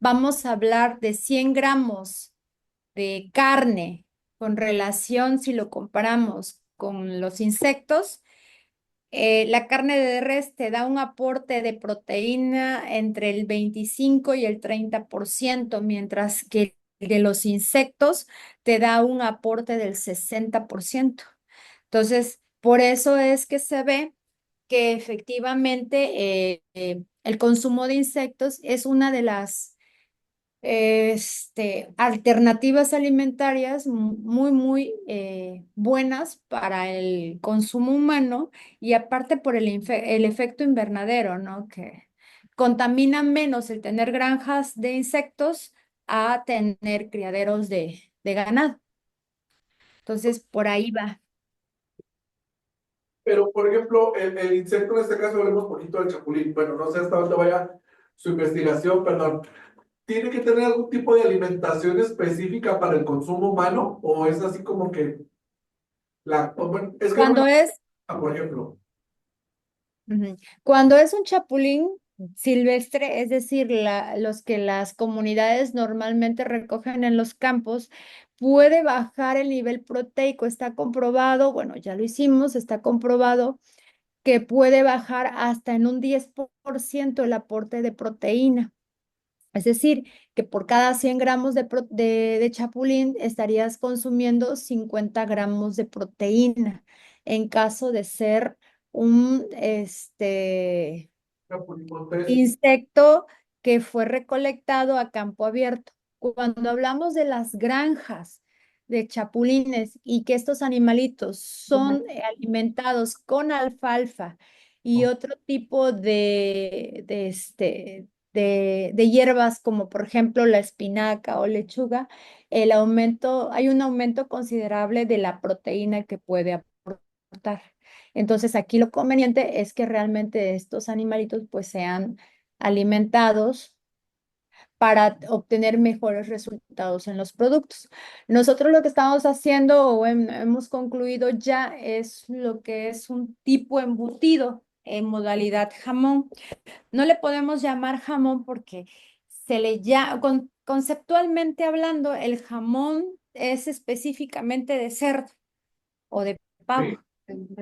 Speaker 1: vamos a hablar de 100 gramos de carne con relación, si lo comparamos con los insectos, la carne de res te da un aporte de proteína entre el 25 y el 30%, mientras que el de los insectos te da un aporte del 60%. Entonces, por eso es que se ve que efectivamente el consumo de insectos es una de las alternativas alimentarias muy buenas para el consumo humano y aparte por el efecto invernadero, ¿no? Que contamina menos el tener granjas de insectos a tener criaderos de ganado. Entonces, por ahí va.
Speaker 4: Pero, por ejemplo, el insecto, en este caso hablemos un poquito del chapulín. Bueno, no sé hasta dónde vaya su investigación, perdón. ¿Tiene que tener algún tipo de alimentación específica para el consumo humano? ¿O es así como que bueno, es que no me
Speaker 1: Cuando es
Speaker 4: por ejemplo.
Speaker 1: Ujú. Cuando es un chapulín silvestre, es decir, los que las comunidades normalmente recogen en los campos, puede bajar el nivel proteico. Está comprobado, bueno, ya lo hicimos, está comprobado que puede bajar hasta en un 10% el aporte de proteína. Es decir, que por cada 100 gramos de chapulín estarías consumiendo 50 gramos de proteína en caso de ser un
Speaker 4: Chapulín Montes.
Speaker 1: insecto que fue recolectado a campo abierto. Cuando hablamos de las granjas de chapulines y que estos animalitos son alimentados con alfalfa y otro tipo de hierbas como por ejemplo la espinaca o lechuga, hay un aumento considerable de la proteína que puede aportar. Entonces, aquí lo conveniente es que realmente estos animalitos pues sean alimentados para obtener mejores resultados en los productos. Nosotros lo que estamos haciendo o hemos concluido ya es lo que es un tipo embutido en modalidad jamón. No le podemos llamar jamón porque conceptualmente hablando, el jamón es específicamente de cerdo o de
Speaker 4: Sí.
Speaker 1: pavo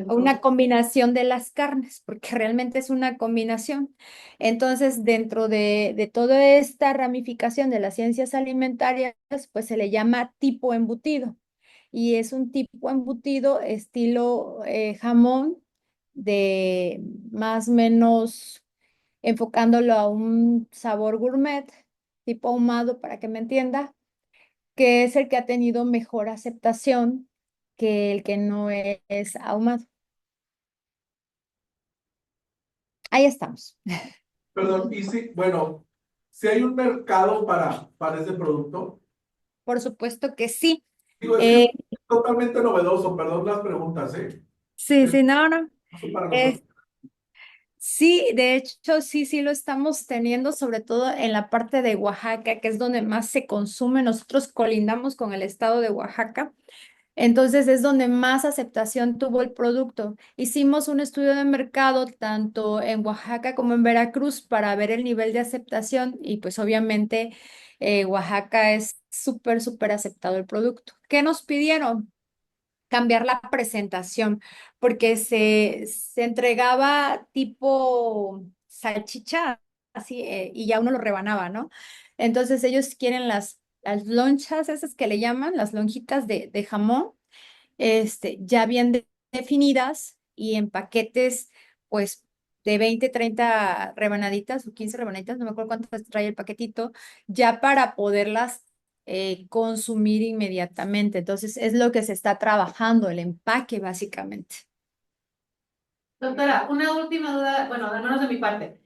Speaker 1: o una combinación de las carnes, porque realmente es una combinación. Entonces, dentro de toda esta ramificación de las ciencias alimentarias, pues se le llama tipo embutido. Y es un tipo embutido estilo jamón, de más o menos enfocándolo a un sabor gourmet, tipo ahumado, para que me entienda, que es el que ha tenido mejor aceptación que el que no es ahumado. Ahí estamos.
Speaker 4: Perdón, y sí, bueno, si hay un mercado para ese producto.
Speaker 1: Por supuesto que sí.
Speaker 4: Digo, es que es
Speaker 1: Eh,
Speaker 4: totalmente novedoso, perdón las preguntas, ¿eh?
Speaker 1: sí,
Speaker 4: Es
Speaker 1: sí, no, no.
Speaker 4: novedoso para
Speaker 1: Es,
Speaker 4: nosotros.
Speaker 1: Sí, de hecho, sí lo estamos teniendo, sobre todo en la parte de Oaxaca, que es donde más se consume. Nosotros colindamos con el estado de Oaxaca, entonces es donde más aceptación tuvo el producto. Hicimos un estudio de mercado tanto en Oaxaca como en Veracruz para ver el nivel de aceptación y pues obviamente Oaxaca es súper aceptado el producto. ¿Qué nos pidieron? Cambiar la presentación, porque se entregaba tipo salchicha, así, y ya uno lo rebanaba, ¿no? Entonces ellos quieren las lonchas, esas que le llaman, las lonjitas de jamón, ya bien definidas y en paquetes, pues, de 20 30 rebanaditas o 15 rebanaditas, no me acuerdo cuántas trae el paquetito, ya para poderlas consumir inmediatamente. Entonces, es lo que se está trabajando, el empaque, básicamente.
Speaker 3: Doctora, una última duda, bueno, al menos de mi parte.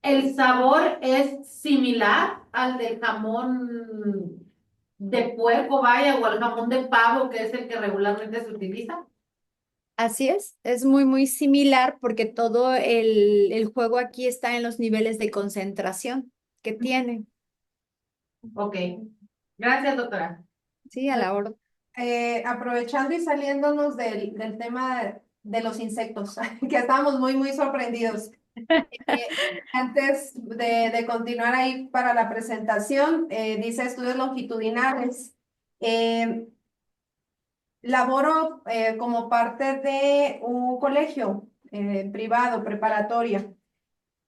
Speaker 3: ¿El sabor es similar al del jamón de puerco, vaya, o al jamón de pavo, que es el que regularmente se utiliza?
Speaker 1: Así es muy similar porque todo el juego aquí está en los niveles de concentración que tiene.
Speaker 3: Ok. Gracias, doctora.
Speaker 1: Sí, a la hora.
Speaker 2: Aprovechando y saliéndonos del tema de los insectos, que estábamos muy sorprendidos. Antes de continuar ahí para la presentación, dice estudios longitudinales. Eh, Laboro como parte de un colegio privado, preparatoria,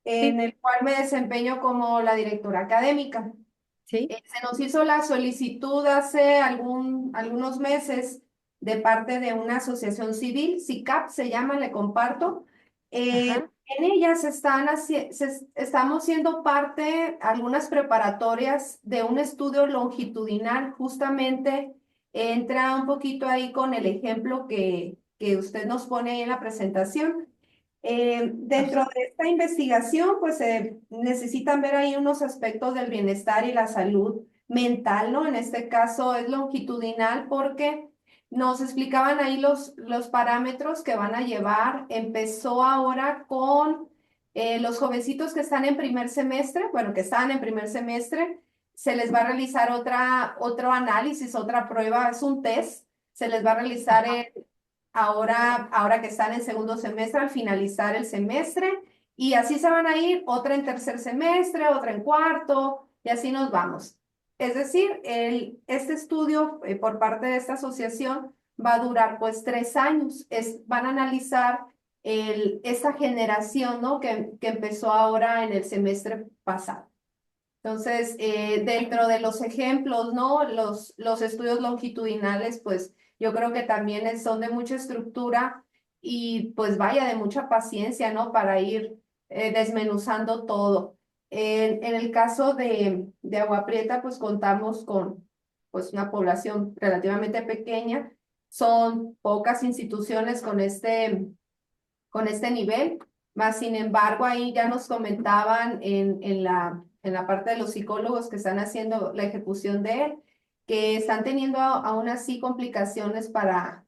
Speaker 2: en
Speaker 1: Sí,
Speaker 2: el cual me desempeño como la directora académica.
Speaker 1: sí.
Speaker 2: Se nos hizo la solicitud hace algunos meses de parte de una asociación civil, SICAP se llama, le comparto.
Speaker 1: Ajá.
Speaker 2: En ellas estamos siendo parte, algunas preparatorias de un estudio longitudinal, justamente entra un poquito ahí con el ejemplo que usted nos pone ahí en la presentación. Dentro de esta investigación, pues se necesitan ver ahí unos aspectos del bienestar y la salud mental, ¿no? En este caso es longitudinal porque nos explicaban ahí los parámetros que van a llevar. Empezó ahora con los jovencitos que están en primer semestre, bueno, que están en primer semestre, se les va a realizar otro análisis, otra prueba, es un test, se les va a realizar ahora que están en segundo semestre, al finalizar el semestre, y así se van a ir, otra en tercer semestre, otra en cuarto, y así nos vamos. Es decir, este estudio por parte de esta asociación va a durar pues 3 años. Van a analizar esta generación, ¿no? que empezó ahora en el semestre pasado. Entonces, dentro de los ejemplos, ¿no? Los estudios longitudinales, pues yo creo que también son de mucha estructura y pues vaya de mucha paciencia, ¿no? Para ir desmenuzando todo. En el caso de Agua Prieta, pues contamos con pues una población relativamente pequeña. Son pocas instituciones con este nivel, más sin embargo ahí ya nos comentaban en la parte de los psicólogos que están haciendo la ejecución de él, que están teniendo aún así complicaciones para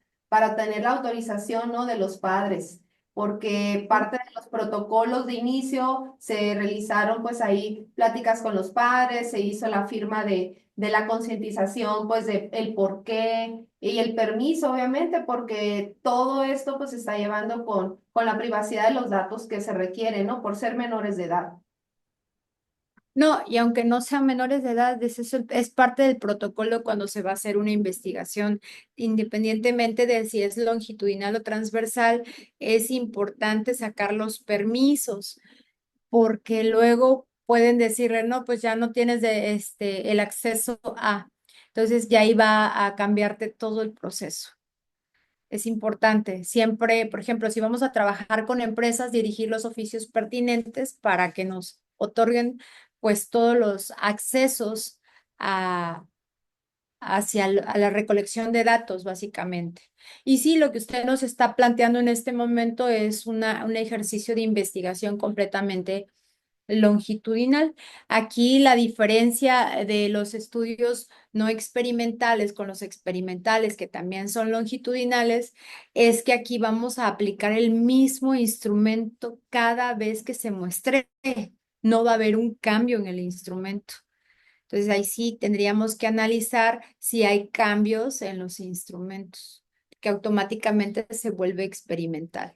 Speaker 2: tener la autorización, ¿no? de los padres, porque parte de los protocolos de inicio se realizaron pues ahí pláticas con los padres, se hizo la firma de la concientización, pues de el por qué y el permiso, obviamente, porque todo esto pues se está llevando con la privacidad de los datos que se requieren, ¿no? Por ser menores de edad.
Speaker 1: No, y aunque no sean menores de edad, es parte del protocolo cuando se va a hacer una investigación, independientemente de si es longitudinal o transversal, es importante sacar los permisos, porque luego pueden decirle, no, pues ya no tienes el acceso a. Entonces ya iba a cambiarte todo el proceso. Es importante siempre, por ejemplo, si vamos a trabajar con empresas, dirigir los oficios pertinentes para que nos otorguen pues todos los accesos a, a la recolección de datos, básicamente. Y sí, lo que usted nos está planteando en este momento es un ejercicio de investigación completamente longitudinal. Aquí la diferencia de los estudios no experimentales con los experimentales, que también son longitudinales, es que aquí vamos a aplicar el mismo instrumento cada vez que se muestre. No va a haber un cambio en el instrumento. Entonces ahí sí tendríamos que analizar si hay cambios en los instrumentos, que automáticamente se vuelve experimental.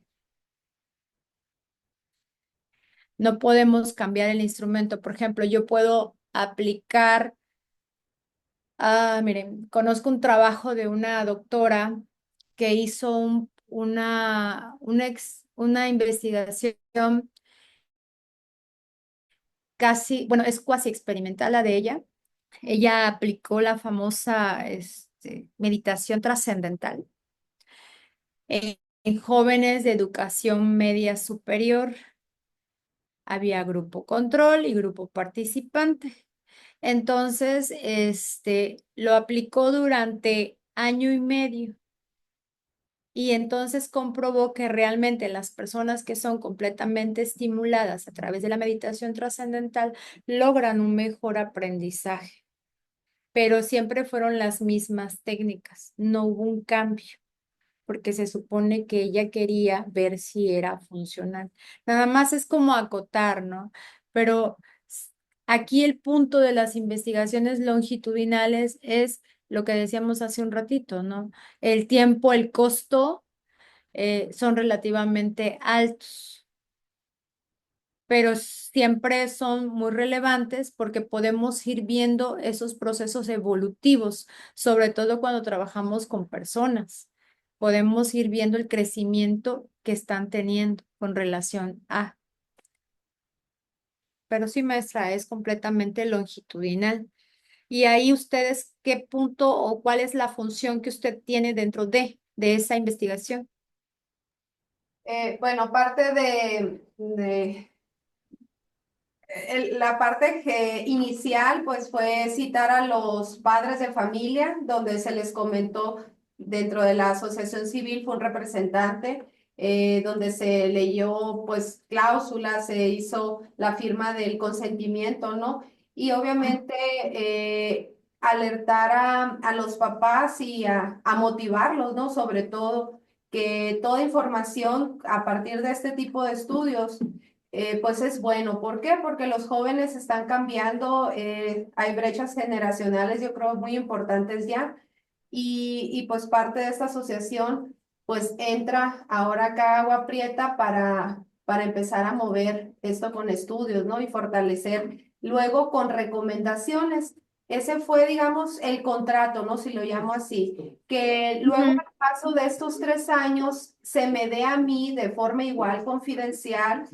Speaker 1: No podemos cambiar el instrumento. Por ejemplo, yo puedo aplicar, miren, conozco un trabajo de una doctora que hizo una investigación casi, bueno, es cuasi experimental la de ella. Ella aplicó la famosa meditación trascendental en jóvenes de educación media superior. Había grupo control y grupo participante. Entonces, lo aplicó durante año y medio y entonces comprobó que realmente las personas que son completamente estimuladas a través de la meditación trascendental logran un mejor aprendizaje, pero siempre fueron las mismas técnicas, no hubo un cambio, porque se supone que ella quería ver si era funcional. Nada más es como acotar, ¿no? Pero aquí el punto de las investigaciones longitudinales es lo que decíamos hace un ratito, ¿no? El tiempo, el costo son relativamente altos, pero siempre son muy relevantes porque podemos ir viendo esos procesos evolutivos, sobre todo cuando trabajamos con personas. Podemos ir viendo el crecimiento que están teniendo con relación a. Pero sí, maestra, es completamente longitudinal. Y ahí ustedes, ¿qué punto o cuál es la función que usted tiene dentro de esa investigación?
Speaker 2: Bueno, parte la parte inicial pues fue citar a los padres de familia, donde se les comentó dentro de la asociación civil, fue un representante, donde se leyó pues cláusulas, se hizo la firma del consentimiento, ¿no? Y obviamente alertar a los papás y a motivarlos, ¿no? Sobre todo que toda información a partir de este tipo de estudios pues es bueno. ¿Por qué? Porque los jóvenes están cambiando, hay brechas generacionales, yo creo, muy importantes ya, y pues parte de esta asociación, pues entra ahora acá Agua Prieta para empezar a mover esto con estudios, ¿no? Y fortalecer luego con recomendaciones. Ese fue, digamos, el contrato, ¿no? Si lo llamo así, que luego
Speaker 1: Ujú.
Speaker 2: al paso de estos 3 años se me dé a mí de forma igual confidencial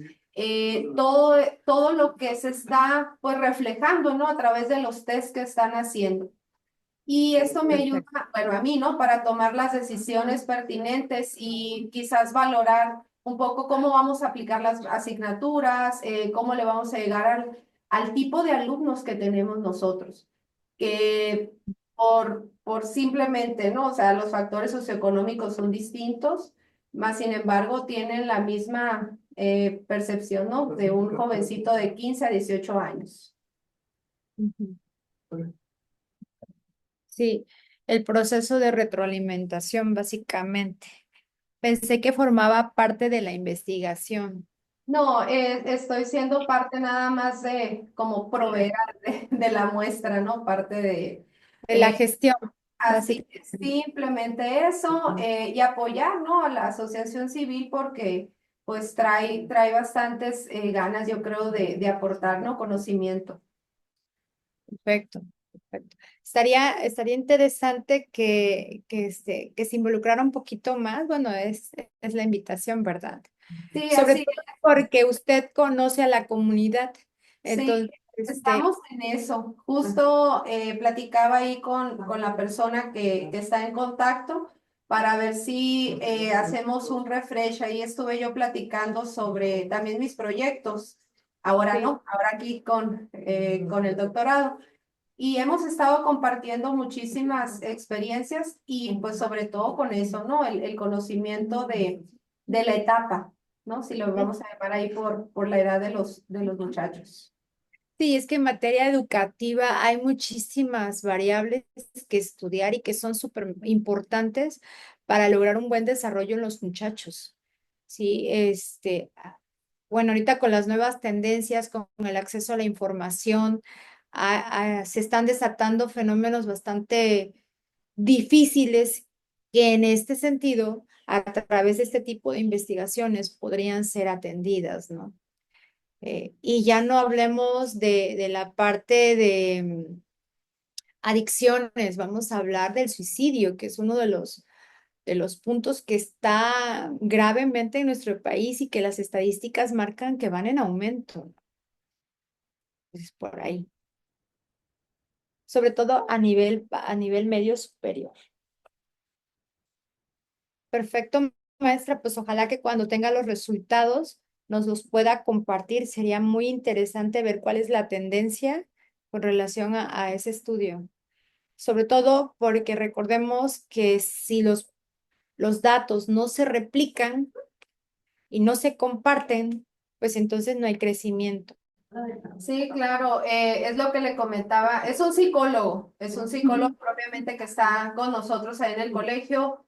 Speaker 2: todo lo que se está pues reflejando, ¿no? A través de los test que están haciendo. Y esto me ayuda,
Speaker 1: Perfecto.
Speaker 2: bueno, a mí, ¿no? Para tomar las decisiones pertinentes y quizás valorar un poco cómo vamos a aplicar las asignaturas, cómo le vamos a llegar al tipo de alumnos que tenemos nosotros. Que por simplemente, ¿no? O sea, los factores socioeconómicos son distintos, más sin embargo tienen la misma percepción, ¿no? De un jovencito de 15 a 18 años.
Speaker 1: Ujú. Sí, el proceso de retroalimentación, básicamente. Pensé que formaba parte de la investigación,
Speaker 2: No, estoy siendo parte nada más de como proveer de la muestra, ¿no? Parte de,
Speaker 1: de la
Speaker 2: eh,
Speaker 1: gestión,
Speaker 2: así,
Speaker 1: básicamente.
Speaker 2: simplemente eso, y apoyar, ¿no? A la asociación civil porque pues trae bastantes ganas, yo creo, de aportar, ¿no? Conocimiento.
Speaker 1: Perfecto, perfecto. Estaría interesante que se involucrara un poquito más. Bueno, es la invitación, ¿verdad?
Speaker 2: Sí,
Speaker 1: Sobre
Speaker 2: así
Speaker 1: todo porque usted conoce a la comunidad.
Speaker 2: sí,
Speaker 1: Entonces,
Speaker 2: estamos en eso. Justo platicaba ahí con la persona que está en contacto para ver si hacemos un refresh. Ahí estuve yo platicando sobre también mis proyectos. Ahora
Speaker 1: sí,
Speaker 2: no, ahora aquí con el doctorado. Y hemos estado compartiendo muchísimas experiencias y pues sobre todo con eso, ¿no? El conocimiento de la etapa. ¿no? Si lo vamos a llamar ahí por la edad de los muchachos.
Speaker 1: Sí, es que en materia educativa hay muchísimas variables que estudiar y que son súper importantes para lograr un buen desarrollo en los muchachos. Sí, bueno, ahorita con las nuevas tendencias, con el acceso a la información, se están desatando fenómenos bastante difíciles que en este sentido, a través de este tipo de investigaciones, podrían ser atendidas, ¿no? Y ya no hablemos de la parte de adicciones, vamos a hablar del suicidio, que es uno de los puntos que está gravemente en nuestro país y que las estadísticas marcan que van en aumento. Es por ahí, sobre todo a nivel medio superior. Perfecto, maestra, pues ojalá que cuando tenga los resultados nos los pueda compartir. Sería muy interesante ver cuál es la tendencia con relación a ese estudio. Sobre todo porque recordemos que si los datos no se replican y no se comparten, pues entonces no hay crecimiento.
Speaker 2: Sí, claro, es lo que le comentaba, es un psicólogo propiamente que está con nosotros ahí en el colegio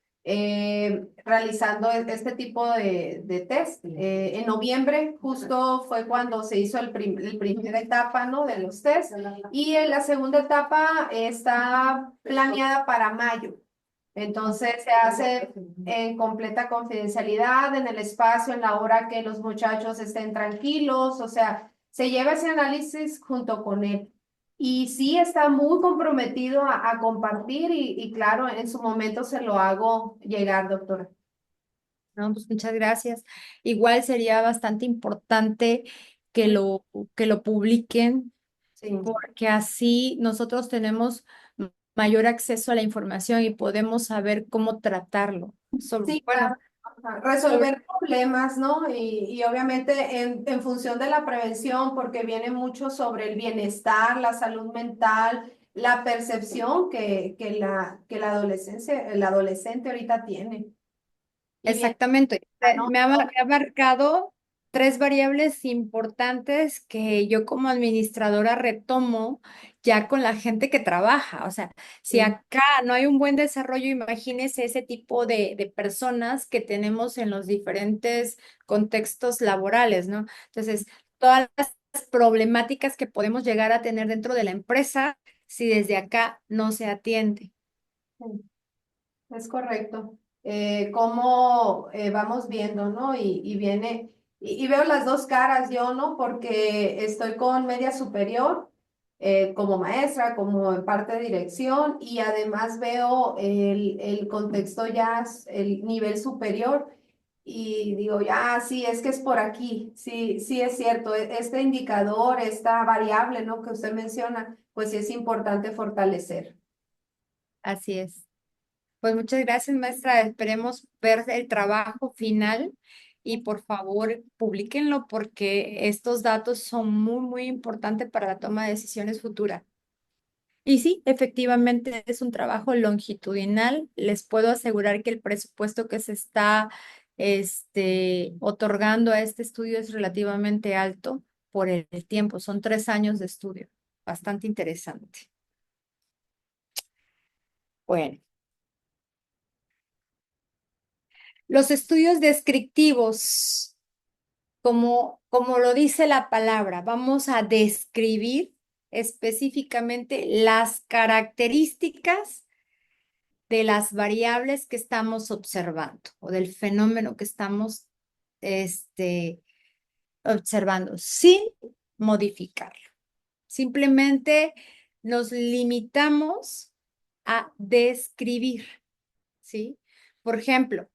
Speaker 2: realizando este tipo de test. En noviembre justo fue cuando se hizo el primera etapa, ¿no? De los test y en la segunda etapa está planeada para mayo. Entonces se hace en completa confidencialidad, en el espacio, en la hora que los muchachos estén tranquilos, o sea, se lleva ese análisis junto con él. Y sí está muy comprometido a compartir y claro, en su momento se lo hago llegar, doctora.
Speaker 1: No, pues muchas gracias. Igual sería bastante importante que lo, que lo publiquen,
Speaker 2: Sí.
Speaker 1: porque así nosotros tenemos mayor acceso a la información y podemos saber cómo tratarlo.
Speaker 2: Sí,
Speaker 1: Bueno,
Speaker 2: claro. Ajá, resolver problemas, ¿no? Y obviamente en función de la prevención, porque viene mucho sobre el bienestar, la salud mental, la percepción que la adolescencia, el adolescente ahorita tiene. Y viene,
Speaker 1: exactamente.
Speaker 2: ¿no?
Speaker 1: Me ha marcado tres variables importantes que yo como administradora retomo ya con la gente que trabaja. O sea, si
Speaker 2: Sí.
Speaker 1: acá no hay un buen desarrollo, imagínese ese tipo de personas que tenemos en los diferentes contextos laborales, ¿no? Entonces, todas las problemáticas que podemos llegar a tener dentro de la empresa si desde acá no se atiende.
Speaker 2: Sí. Es correcto. Cómo vamos viendo, ¿no? Y viene, y veo las dos caras yo, ¿no? Porque estoy con media superior, como maestra, como en parte de dirección, y además veo el contexto ya, el nivel superior, y digo, ya, sí, es que es por aquí, sí, sí es cierto, este indicador, esta variable, ¿no? Que usted menciona, pues sí es importante fortalecer.
Speaker 1: Así es. Pues muchas gracias, maestra. Esperemos ver el trabajo final y por favor, publíquenlo porque estos datos son muy, muy importantes para la toma de decisiones futuras. Y sí, efectivamente es un trabajo longitudinal. Les puedo asegurar que el presupuesto que se está otorgando a este estudio es relativamente alto por el tiempo. Son 3 años de estudio. Bastante interesante. Bueno. Los estudios descriptivos, como lo dice la palabra, vamos a describir específicamente las características de las variables que estamos observando o del fenómeno que estamos observando sin modificarlo. Simplemente nos limitamos a describir, ¿sí? Por ejemplo,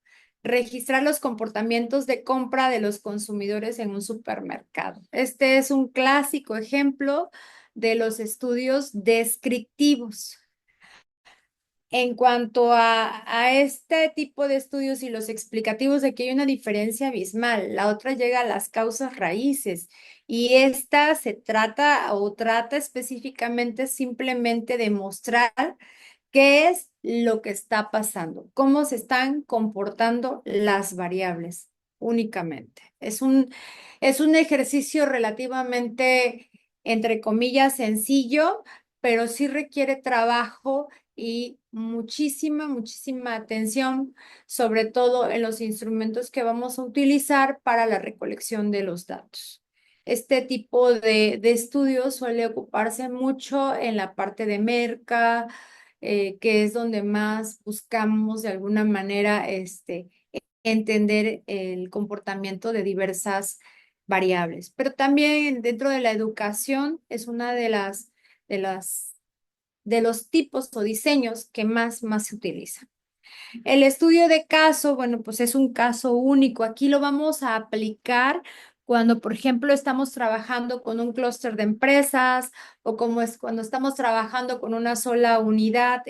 Speaker 1: registrar los comportamientos de compra de los consumidores en un supermercado. Este es un clásico ejemplo de los estudios descriptivos. En cuanto a este tipo de estudios y los explicativos, aquí hay una diferencia abismal. La otra llega a las causas raíces y esta se trata o trata específicamente simplemente de mostrar qué es lo que está pasando, cómo se están comportando las variables. únicamente. Es un ejercicio relativamente, entre comillas, sencillo, pero sí requiere trabajo y muchísima atención, sobre todo en los instrumentos que vamos a utilizar para la recolección de los datos. Este tipo de estudios suele ocuparse mucho en la parte de merca, que es donde más buscamos de alguna manera entender el comportamiento de diversas variables. Pero también dentro de la educación es una de las, de los tipos o diseños que más se utiliza. El estudio de caso, bueno, pues es un caso único. Aquí lo vamos a aplicar cuando, por ejemplo, estamos trabajando con un clúster de empresas o como es cuando estamos trabajando con una sola unidad.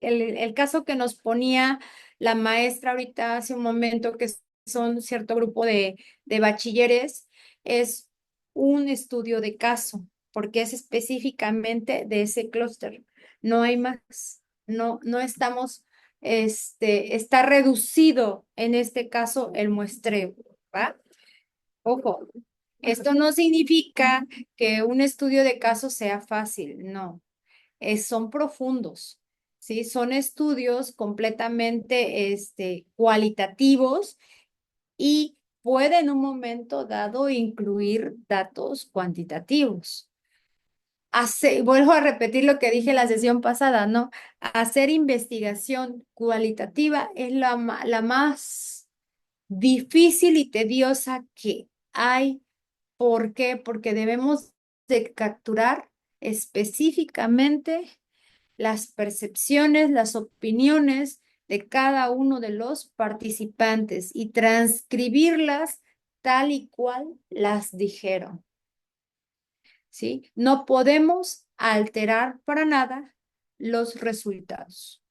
Speaker 1: El caso que nos ponía la maestra ahorita hace un momento, que son cierto grupo de bachilleres, es un estudio de caso, porque es específicamente de ese clúster. No hay más. No estamos está reducido en este caso el muestreo, ¿va? Ojo, esto no significa que un estudio de caso sea fácil, no, son profundos, ¿sí? Son estudios completamente cualitativos y puede en un momento dado incluir datos cuantitativos. Vuelvo a repetir lo que dije la sesión pasada, ¿no? Hacer investigación cualitativa es la más difícil y tediosa que hay. ¿Por qué? Porque debemos de capturar específicamente las percepciones, las opiniones de cada uno de los participantes y transcribirlas tal y cual las dijeron. ¿Sí? No podemos alterar para nada los resultados.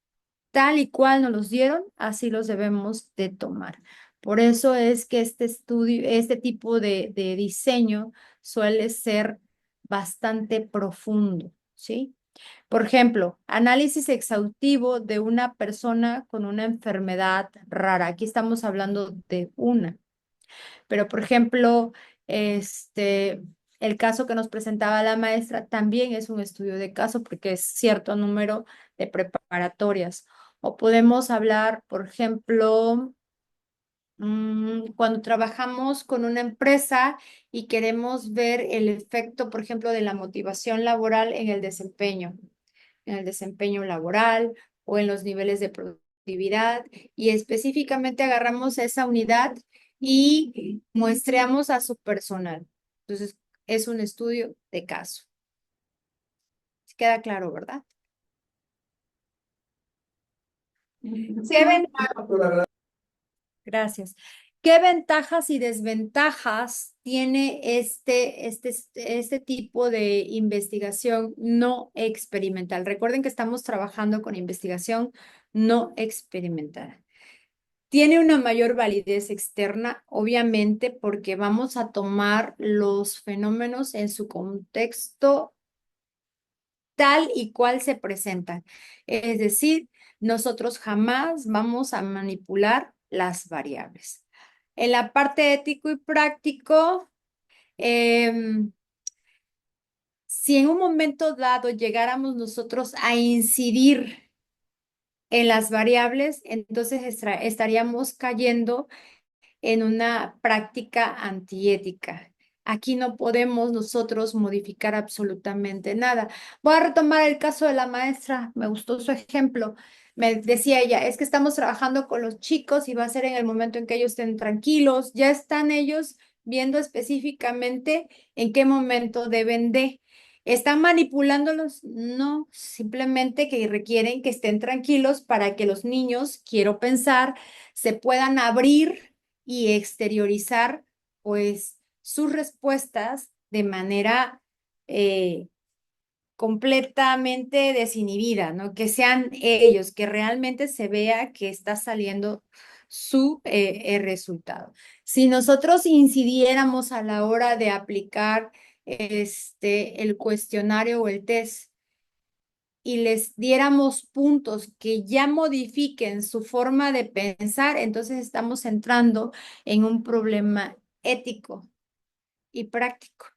Speaker 1: Tal y cual nos los dieron, así los debemos de tomar. Por eso es que este estudio, este tipo de diseño suele ser bastante profundo, ¿sí? Por ejemplo, análisis exhaustivo de una persona con una enfermedad rara. Aquí estamos hablando de una. Pero, por ejemplo, el caso que nos presentaba la maestra también es un estudio de caso porque es cierto número de preparatorias. O podemos hablar, por ejemplo, cuando trabajamos con una empresa y queremos ver el efecto, por ejemplo, de la motivación laboral en el desempeño laboral o en los niveles de productividad, y específicamente agarramos esa unidad y muestreamos a su personal. Entonces, es un estudio de caso. Queda claro, ¿verdad?
Speaker 2: Sí,
Speaker 1: Gracias. ¿Qué ventajas y desventajas tiene este tipo de investigación no experimental? Recuerden que estamos trabajando con investigación no experimental. Tiene una mayor validez externa, obviamente, porque vamos a tomar los fenómenos en su contexto tal y cual se presentan. Es decir, nosotros jamás vamos a manipular las variables. En la parte ético y práctico, si en un momento dado llegáramos nosotros a incidir en las variables, entonces estaríamos cayendo en una práctica antiética. Aquí no podemos nosotros modificar absolutamente nada. Voy a retomar el caso de la maestra, me gustó su ejemplo. Me decía ella, es que estamos trabajando con los chicos y va a ser en el momento en que ellos estén tranquilos. Ya están ellos viendo específicamente en qué momento deben de. ¿Están manipulándolos? No, simplemente que requieren que estén tranquilos para que los niños, quiero pensar, se puedan abrir y exteriorizar pues sus respuestas de manera completamente desinhibida, ¿no? Que sean ellos, que realmente se vea que está saliendo su resultado. Si nosotros incidiéramos a la hora de aplicar el cuestionario o el test y les diéramos puntos que ya modifiquen su forma de pensar, entonces estamos entrando en un problema ético y práctico.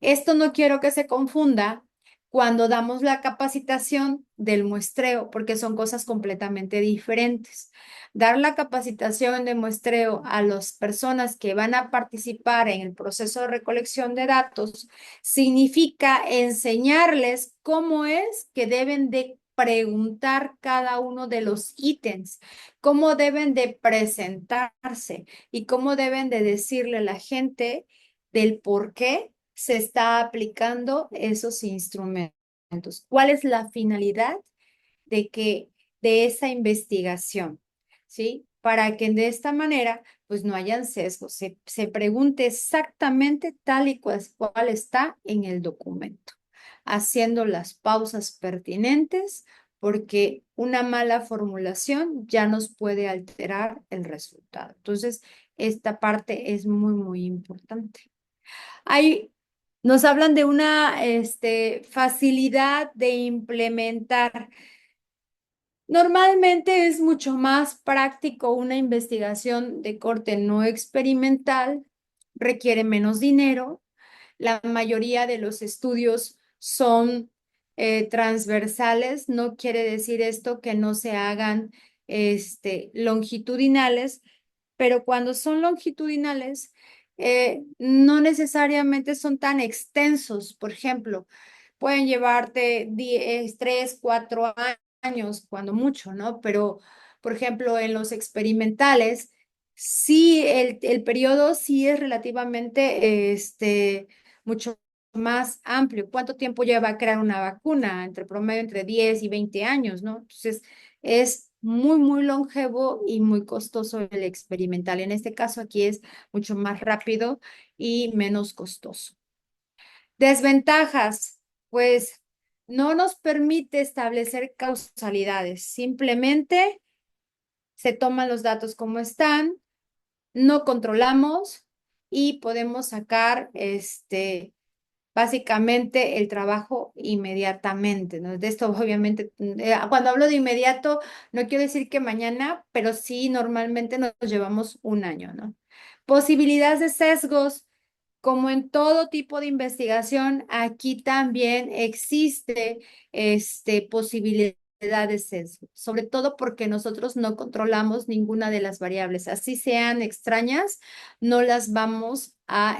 Speaker 1: Esto no quiero que se confunda cuando damos la capacitación del muestreo, porque son cosas completamente diferentes. Dar la capacitación de muestreo a las personas que van a participar en el proceso de recolección de datos significa enseñarles cómo es que deben de preguntar cada uno de los ítems, cómo deben de presentarse y cómo deben de decirle a la gente del por qué se está aplicando esos instrumentos. ¿Cuál es la finalidad de esa investigación? ¿Sí? Para que de esta manera, pues no hayan sesgos, se pregunte exactamente tal y cual está en el documento, haciendo las pausas pertinentes, porque una mala formulación ya nos puede alterar el resultado. Entonces, esta parte es muy, muy importante. Nos hablan de una facilidad de implementar. Normalmente es mucho más práctico una investigación de corte no experimental, requiere menos dinero. La mayoría de los estudios son transversales, no quiere decir esto que no se hagan longitudinales, pero cuando son longitudinales, no necesariamente son tan extensos. Por ejemplo, pueden llevarte 10, 3, 4 años, cuando mucho, ¿no? Pero, por ejemplo, en los experimentales, sí, el periodo sí es relativamente, mucho más amplio. ¿Cuánto tiempo lleva a crear una vacuna? Entre promedio, entre 10 y 20 años, ¿no? Entonces, es muy, muy longevo y muy costoso el experimental. En este caso aquí es mucho más rápido y menos costoso. Desventajas, pues no nos permite establecer causalidades. Simplemente se toman los datos como están, no controlamos y podemos sacar básicamente el trabajo inmediatamente, ¿no? De esto obviamente, cuando hablo de inmediato, no quiero decir que mañana, pero sí normalmente nos llevamos un año, ¿no? Posibilidades de sesgos, como en todo tipo de investigación, aquí también existe posibilidad de sesgo, sobre todo porque nosotros no controlamos ninguna de las variables, así sean extrañas, no las vamos a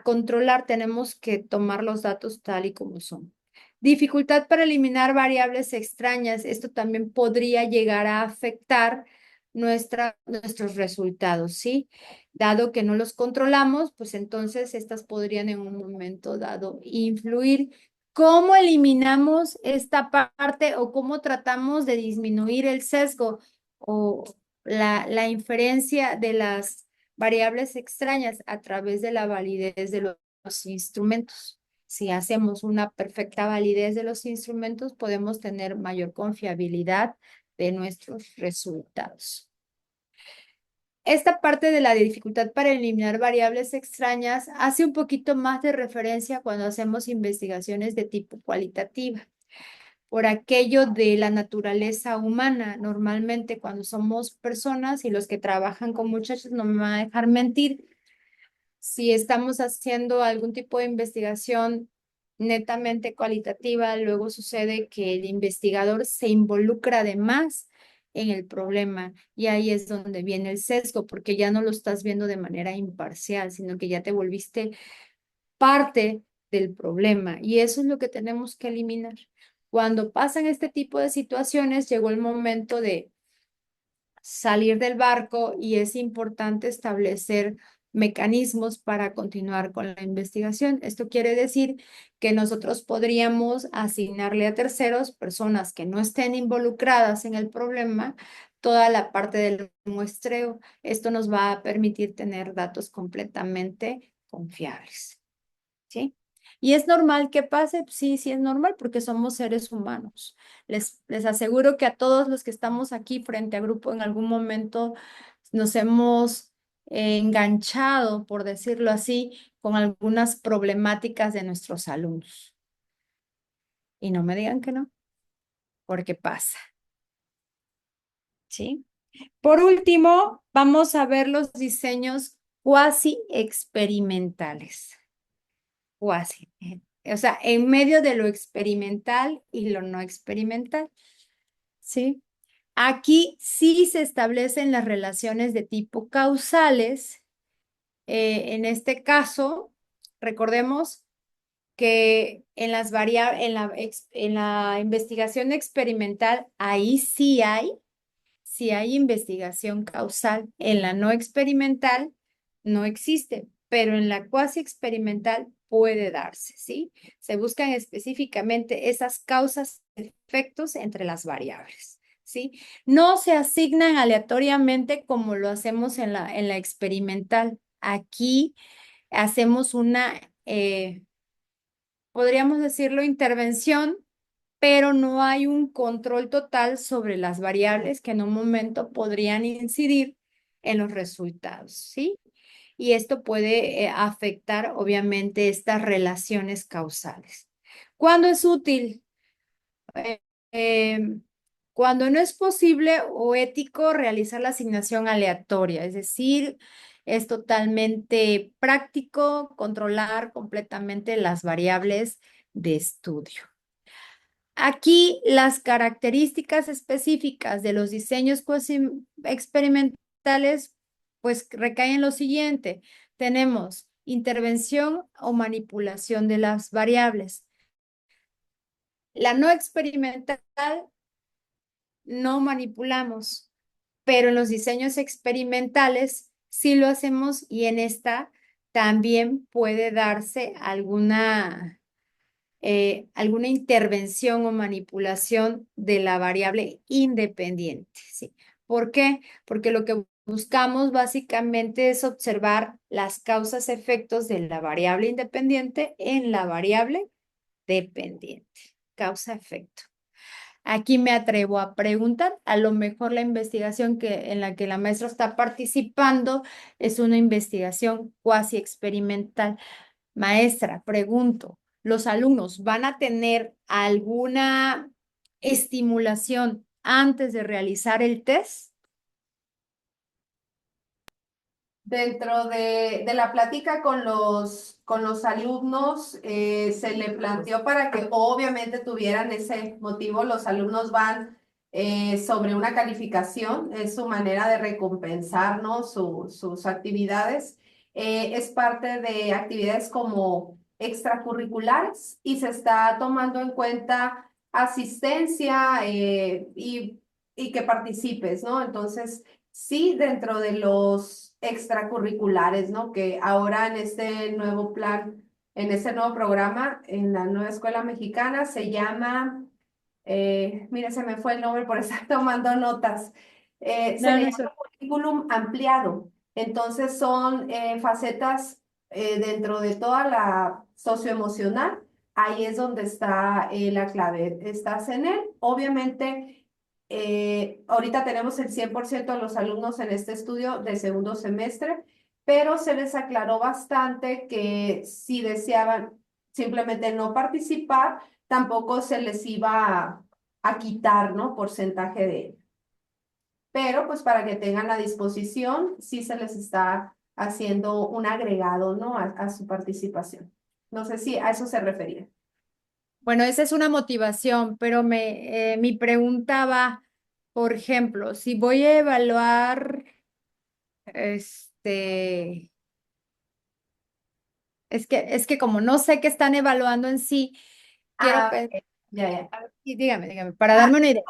Speaker 1: controlar, tenemos que tomar los datos tal y como son. Dificultad para eliminar variables extrañas. Esto también podría llegar a afectar nuestros resultados, ¿sí? Dado que no los controlamos, pues entonces estas podrían en un momento dado influir. ¿Cómo eliminamos esta parte o cómo tratamos de disminuir el sesgo o la inferencia de las variables extrañas a través de la validez de los instrumentos? Si hacemos una perfecta validez de los instrumentos, podemos tener mayor confiabilidad de nuestros resultados. Esta parte de la dificultad para eliminar variables extrañas hace un poquito más de referencia cuando hacemos investigaciones de tipo cualitativa, por aquello de la naturaleza humana. Normalmente cuando somos personas, y los que trabajan con muchachos no me van a dejar mentir, si estamos haciendo algún tipo de investigación netamente cualitativa, luego sucede que el investigador se involucra de más en el problema y ahí es donde viene el sesgo, porque ya no lo estás viendo de manera imparcial, sino que ya te volviste parte del problema y eso es lo que tenemos que eliminar. Cuando pasan este tipo de situaciones, llegó el momento de salir del barco y es importante establecer mecanismos para continuar con la investigación. Esto quiere decir que nosotros podríamos asignarle a terceros, personas que no estén involucradas en el problema, toda la parte del muestreo. Esto nos va a permitir tener datos completamente confiables, ¿sí? ¿Y es normal que pase? Sí, sí es normal porque somos seres humanos. Les aseguro que a todos los que estamos aquí frente a grupo en algún momento nos hemos enganchado, por decirlo así, con algunas problemáticas de nuestros alumnos. Y no me digan que no, porque pasa, ¿sí? Por último, vamos a ver los diseños cuasi experimentales. Cuasi. O sea, en medio de lo experimental y lo no experimental, ¿sí? Aquí sí se establecen las relaciones de tipo causales. En este caso, recordemos que en en la investigación experimental, ahí sí hay investigación causal. En la no experimental no existe, pero en la cuasi experimental puede darse, ¿sí? Se buscan específicamente esas causas y efectos entre las variables, ¿sí? No se asignan aleatoriamente como lo hacemos en en la experimental. Aquí hacemos podríamos decirlo, intervención, pero no hay un control total sobre las variables que en un momento podrían incidir en los resultados, ¿sí? Y esto puede afectar, obviamente, estas relaciones causales. ¿Cuándo es útil? Eh, em, Cuando no es posible o ético realizar la asignación aleatoria, es decir, es totalmente práctico controlar completamente las variables de estudio. Aquí las características específicas de los diseños experimentales pues recaen en lo siguiente. Tenemos intervención o manipulación de las variables. La no experimental no manipulamos, pero en los diseños experimentales sí lo hacemos y en esta también puede darse alguna intervención o manipulación de la variable independiente, ¿sí? ¿Por qué? Porque lo que buscamos básicamente es observar las causas-efectos de la variable independiente en la variable dependiente. Causa-efecto. Aquí me atrevo a preguntar, a lo mejor la investigación en la que la maestra está participando es una investigación cuasi experimental. Maestra, pregunto, ¿los alumnos van a tener alguna estimulación antes de realizar el test?
Speaker 2: Dentro de la plática con los alumnos, se le planteó para que obviamente tuvieran ese motivo. Los alumnos van sobre una calificación, es su manera de recompensar, ¿no? Sus actividades. Es parte de actividades como extracurriculares y se está tomando en cuenta asistencia y que participes, ¿no? Entonces, sí, dentro de los extracurriculares, ¿no? Que ahora en este nuevo plan, en este nuevo programa, en la nueva escuela mexicana, se llama, mira, se me fue el nombre por estar tomando notas. Se
Speaker 1: No,
Speaker 2: le
Speaker 1: no
Speaker 2: llama currículum ampliado. Entonces son facetas dentro de toda la socioemocional. Ahí es donde está la clave. Estás en él. Obviamente. Ahorita tenemos el 100% de los alumnos en este estudio de segundo semestre, pero se les aclaró bastante que si deseaban simplemente no participar, tampoco se les iba a quitar, ¿no? Porcentaje de. Pero pues para que tengan a disposición, sí se les está haciendo un agregado, ¿no? A su participación. No sé si a eso se refería.
Speaker 1: Bueno, esa es una motivación, pero mi pregunta va, por ejemplo, si voy a evaluar, este, es que como no sé qué están evaluando en sí, quiero
Speaker 2: Ah,
Speaker 1: pensar,
Speaker 2: ok. Ya, ya.
Speaker 1: y dígame, para darme una idea.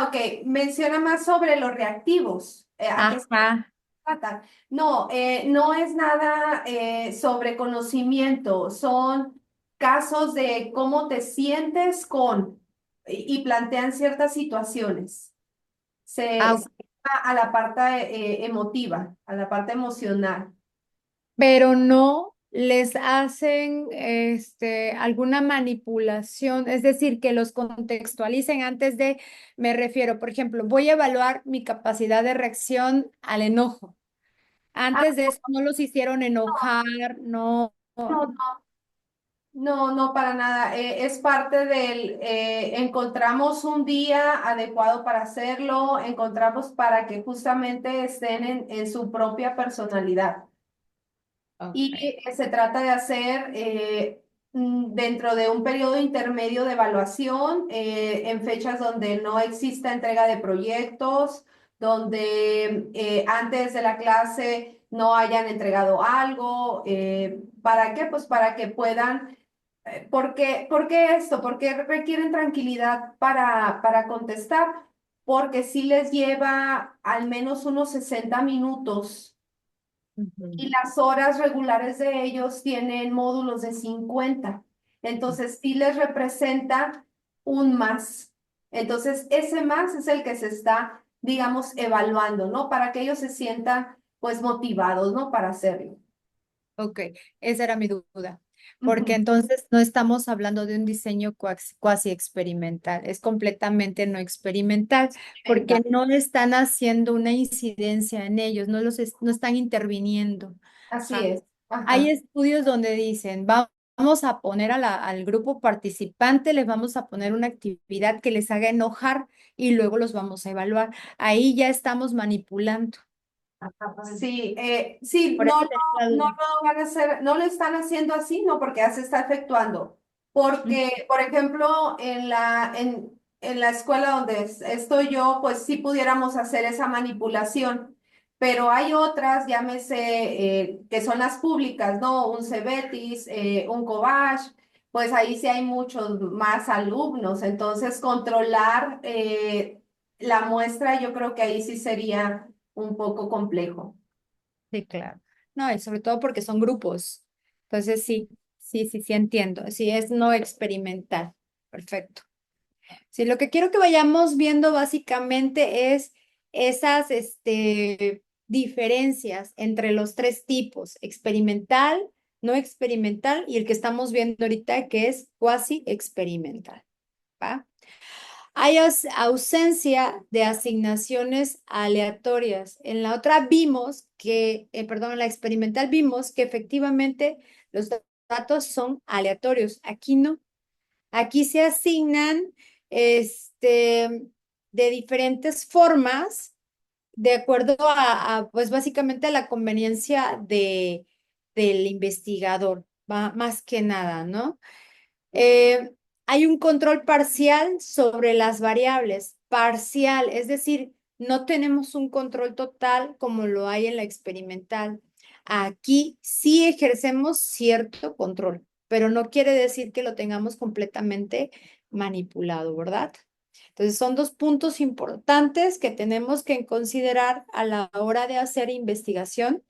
Speaker 2: Ok, menciona más sobre los reactivos. ¿A qué se
Speaker 1: Ajá,
Speaker 2: trata? No, no es nada sobre conocimiento, son casos de cómo te sientes y plantean ciertas situaciones. Se
Speaker 1: ah,
Speaker 2: va a la parte emotiva, a la parte emocional.
Speaker 1: pero no les hacen alguna manipulación, es decir, que los contextualicen antes de, me refiero, por ejemplo, voy a evaluar mi capacidad de reacción al enojo.
Speaker 2: Ah,
Speaker 1: Antes de eso no los hicieron enojar, no.
Speaker 2: no, no. No, no, para nada. Es parte encontramos un día adecuado para hacerlo, encontramos para que justamente estén en su propia personalidad. Y
Speaker 1: Ok.
Speaker 2: se trata de hacer dentro de un periodo intermedio de evaluación, en fechas donde no exista entrega de proyectos, donde antes de la clase no hayan entregado algo. ¿Para qué? Pues para que puedan por qué esto? ¿Por qué requieren tranquilidad para contestar? Porque sí les lleva al menos unos 60 minutos
Speaker 1: Ujú.
Speaker 2: y las horas regulares de ellos tienen módulos de 50. Entonces sí les representa un más. Entonces ese más es el que se está, digamos, evaluando, ¿no? Para que ellos se sientan pues motivados, ¿no? Para hacerlo.
Speaker 1: Ok, esa era mi duda. Porque
Speaker 2: Ujú.
Speaker 1: entonces no estamos hablando de un diseño cuasi experimental, es completamente no experimental, porque no están haciendo una incidencia en ellos, no están interviniendo.
Speaker 2: Así
Speaker 1: Ah,
Speaker 2: es.
Speaker 1: hay
Speaker 2: Ajá.
Speaker 1: estudios donde dicen, vamos a poner al grupo participante, les vamos a poner una actividad que les haga enojar y luego los vamos a evaluar. Ahí ya estamos manipulando.
Speaker 2: Sí, sí,
Speaker 1: Por eso tenía la
Speaker 2: no
Speaker 1: duda.
Speaker 2: lo van a hacer, no lo están haciendo así, no, porque ya se está efectuando. Porque, por ejemplo, en la escuela donde estoy yo, pues sí pudiéramos hacer esa manipulación, pero hay otras, llámese, que son las públicas, ¿no? Un Cebetis, un Cobach, pues ahí sí hay muchos más alumnos, entonces controlar la muestra, yo creo que ahí sí sería un poco complejo.
Speaker 1: Sí, claro. No, y sobre todo porque son grupos. Entonces, sí entiendo. Sí, es no experimental. Perfecto. Sí, lo que quiero que vayamos viendo básicamente es esas, diferencias entre los tres tipos, experimental, no experimental y el que estamos viendo ahorita que es cuasi experimental, ¿va? Hay ausencia de asignaciones aleatorias. En la otra vimos que, perdón, en la experimental vimos que efectivamente los datos son aleatorios. Aquí no. Aquí se asignan de diferentes formas de acuerdo pues básicamente a la conveniencia del investigador, más que nada, ¿no? Eh, hay un control parcial sobre las variables, parcial, es decir, no tenemos un control total como lo hay en la experimental. Aquí sí ejercemos cierto control, pero no quiere decir que lo tengamos completamente manipulado, ¿verdad? Entonces, son dos puntos importantes que tenemos que considerar a la hora de hacer investigación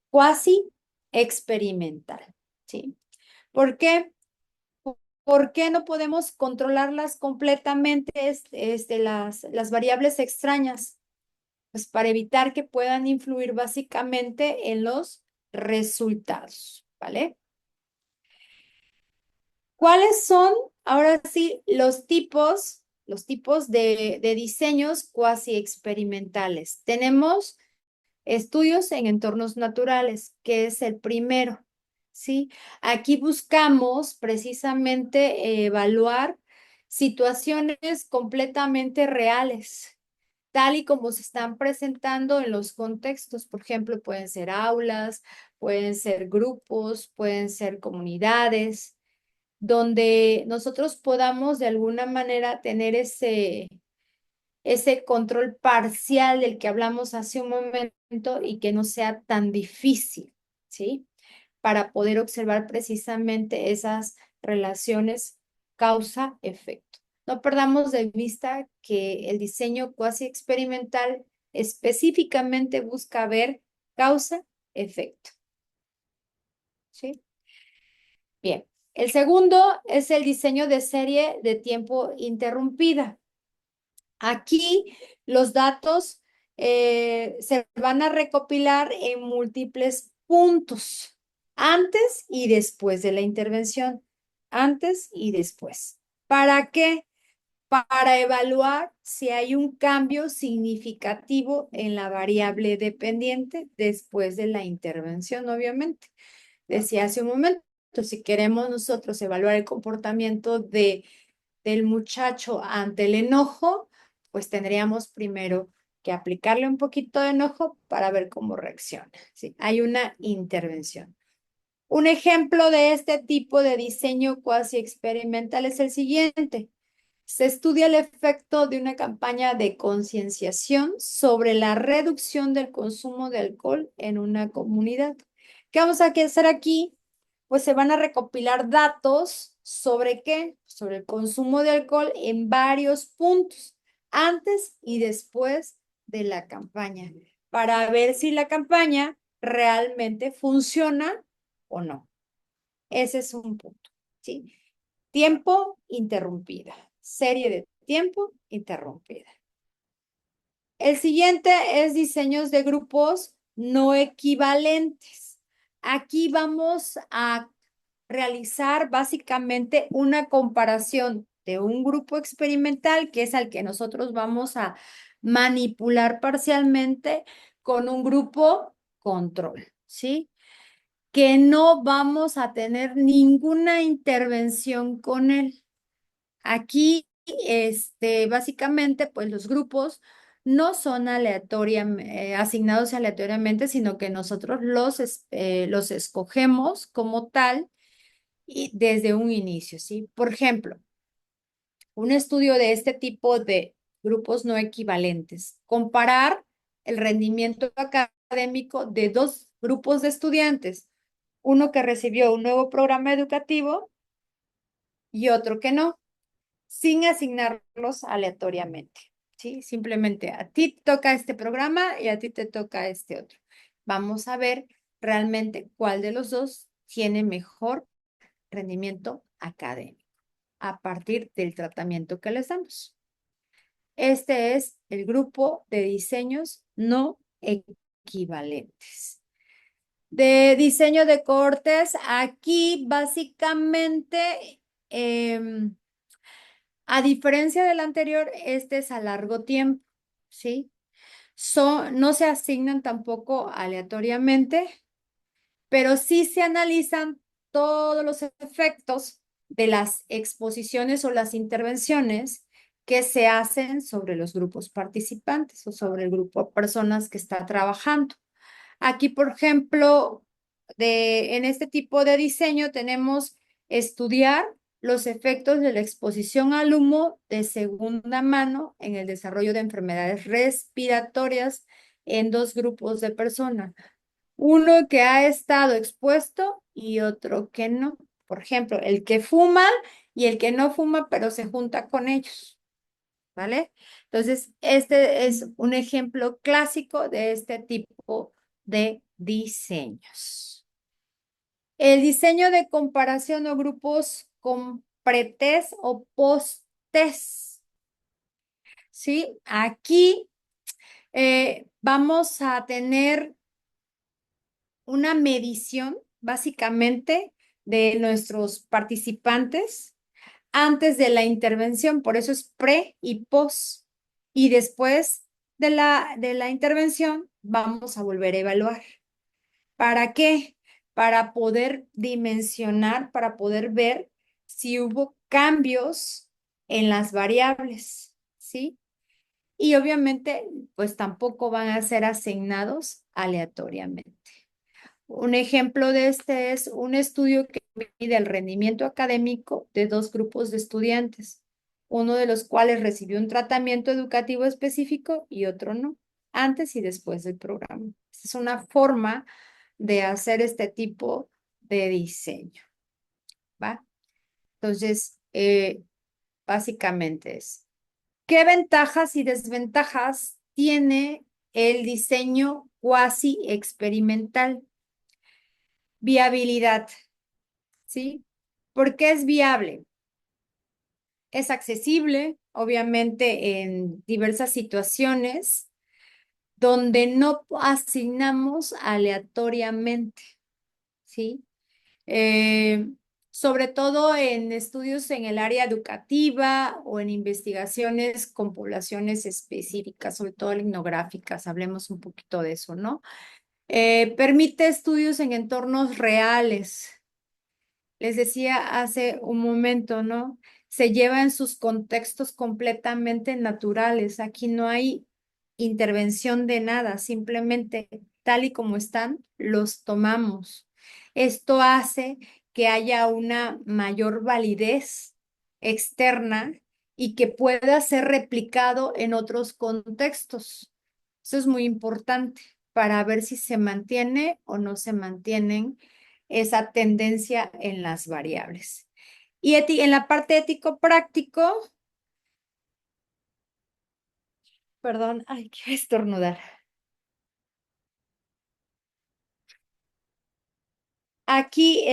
Speaker 1: cuasi experimental, ¿sí? ¿Por qué? ¿Por qué no podemos controlarlas completamente, las variables extrañas? Pues para evitar que puedan influir básicamente en los resultados, ¿vale? ¿Cuáles son, ahora sí, los tipos de diseños cuasi experimentales? Tenemos estudios en entornos naturales, que es el primero, ¿sí? Aquí buscamos precisamente evaluar situaciones completamente reales, tal y como se están presentando en los contextos. Por ejemplo, pueden ser aulas, pueden ser grupos, pueden ser comunidades, donde nosotros podamos de alguna manera tener ese control parcial del que hablamos hace un momento y que no sea tan difícil, ¿sí? Para poder observar precisamente esas relaciones causa-efecto. No perdamos de vista que el diseño cuasi experimental específicamente busca ver causa-efecto, ¿sí? Bien. El segundo es el diseño de serie de tiempo interrumpida. Aquí los datos se van a recopilar en múltiples puntos, antes y después de la intervención, antes y después. ¿Para qué? Para evaluar si hay un cambio significativo en la variable dependiente después de la intervención, obviamente. Decía hace un momento, Entonces, si queremos nosotros evaluar el comportamiento del muchacho ante el enojo, pues tendríamos primero que aplicarle un poquito de enojo para ver cómo reacciona. ¿Sí? Hay una intervención. Un ejemplo de este tipo de diseño cuasi experimental es el siguiente. Se estudia el efecto de una campaña de concienciación sobre la reducción del consumo de alcohol en una comunidad. ¿Qué vamos a hacer aquí? Pues se van a recopilar datos sobre qué, sobre el consumo de alcohol en varios puntos, antes y después de la campaña, para ver si la campaña realmente funciona o no. Ese es un punto, ¿sí? Tiempo interrumpida. Serie de tiempo interrumpida. El siguiente es diseños de grupos no equivalentes. Aquí vamos a realizar básicamente una comparación de un grupo experimental, que es al que nosotros vamos a manipular parcialmente, con un grupo control, ¿sí? Que no vamos a tener ninguna intervención con él. Aquí, básicamente, pues los grupos no son asignados aleatoriamente, sino que nosotros los escogemos como tal y desde un inicio, ¿sí? Por ejemplo, un estudio de este tipo de grupos no equivalentes, comparar el rendimiento académico de dos grupos de estudiantes, uno que recibió un nuevo programa educativo y otro que no, sin asignarlos aleatoriamente, ¿sí? Simplemente a ti te toca este programa y a ti te toca este otro. Vamos a ver realmente cuál de los dos tiene mejor rendimiento académico a partir del tratamiento que les damos. Este es el grupo de diseños no equivalentes. De diseño de cohortes, aquí básicamente, a diferencia del anterior, este es a largo tiempo, ¿sí? No se asignan tampoco aleatoriamente, pero sí se analizan todos los efectos de las exposiciones o las intervenciones que se hacen sobre los grupos participantes o sobre el grupo de personas que está trabajando. Aquí, por ejemplo, en este tipo de diseño tenemos estudiar los efectos de la exposición al humo de segunda mano en el desarrollo de enfermedades respiratorias en dos grupos de personas. Uno que ha estado expuesto y otro que no. Por ejemplo, el que fuma y el que no fuma, pero se junta con ellos. ¿Vale? Entonces, este es un ejemplo clásico de este tipo de diseños. El diseño de comparación o grupos con pretest o post-test. ¿Sí? Aquí vamos a tener una medición básicamente de nuestros participantes antes de la intervención, por eso es pre y post. Y después de la intervención vamos a volver a evaluar. ¿Para qué? Para poder dimensionar, para poder ver si hubo cambios en las variables, ¿sí? Y obviamente, pues tampoco van a ser asignados aleatoriamente. Un ejemplo de este es un estudio que mide el rendimiento académico de dos grupos de estudiantes, uno de los cuales recibió un tratamiento educativo específico y otro no, antes y después del programa. Esta es una forma de hacer este tipo de diseño, ¿va? Entonces, básicamente es, ¿qué ventajas y desventajas tiene el diseño cuasi experimental? Viabilidad, ¿sí? ¿Por qué es viable? Es accesible, obviamente, en diversas situaciones donde no asignamos aleatoriamente, ¿sí? Eh, Sobre todo en estudios en el área educativa o en investigaciones con poblaciones específicas, sobre todo etnográficas, hablemos un poquito de eso, ¿no? Permite estudios en entornos reales, Les decía hace un momento, ¿no? Se lleva en sus contextos completamente naturales. Aquí no hay intervención de nada, simplemente tal y como están, los tomamos. Esto hace que haya una mayor validez externa y que pueda ser replicado en otros contextos. Eso es muy importante para ver si se mantiene o no se mantienen esa tendencia en las variables. Y en la parte ético-práctico, perdón, ay, quiero estornudar. Aquí,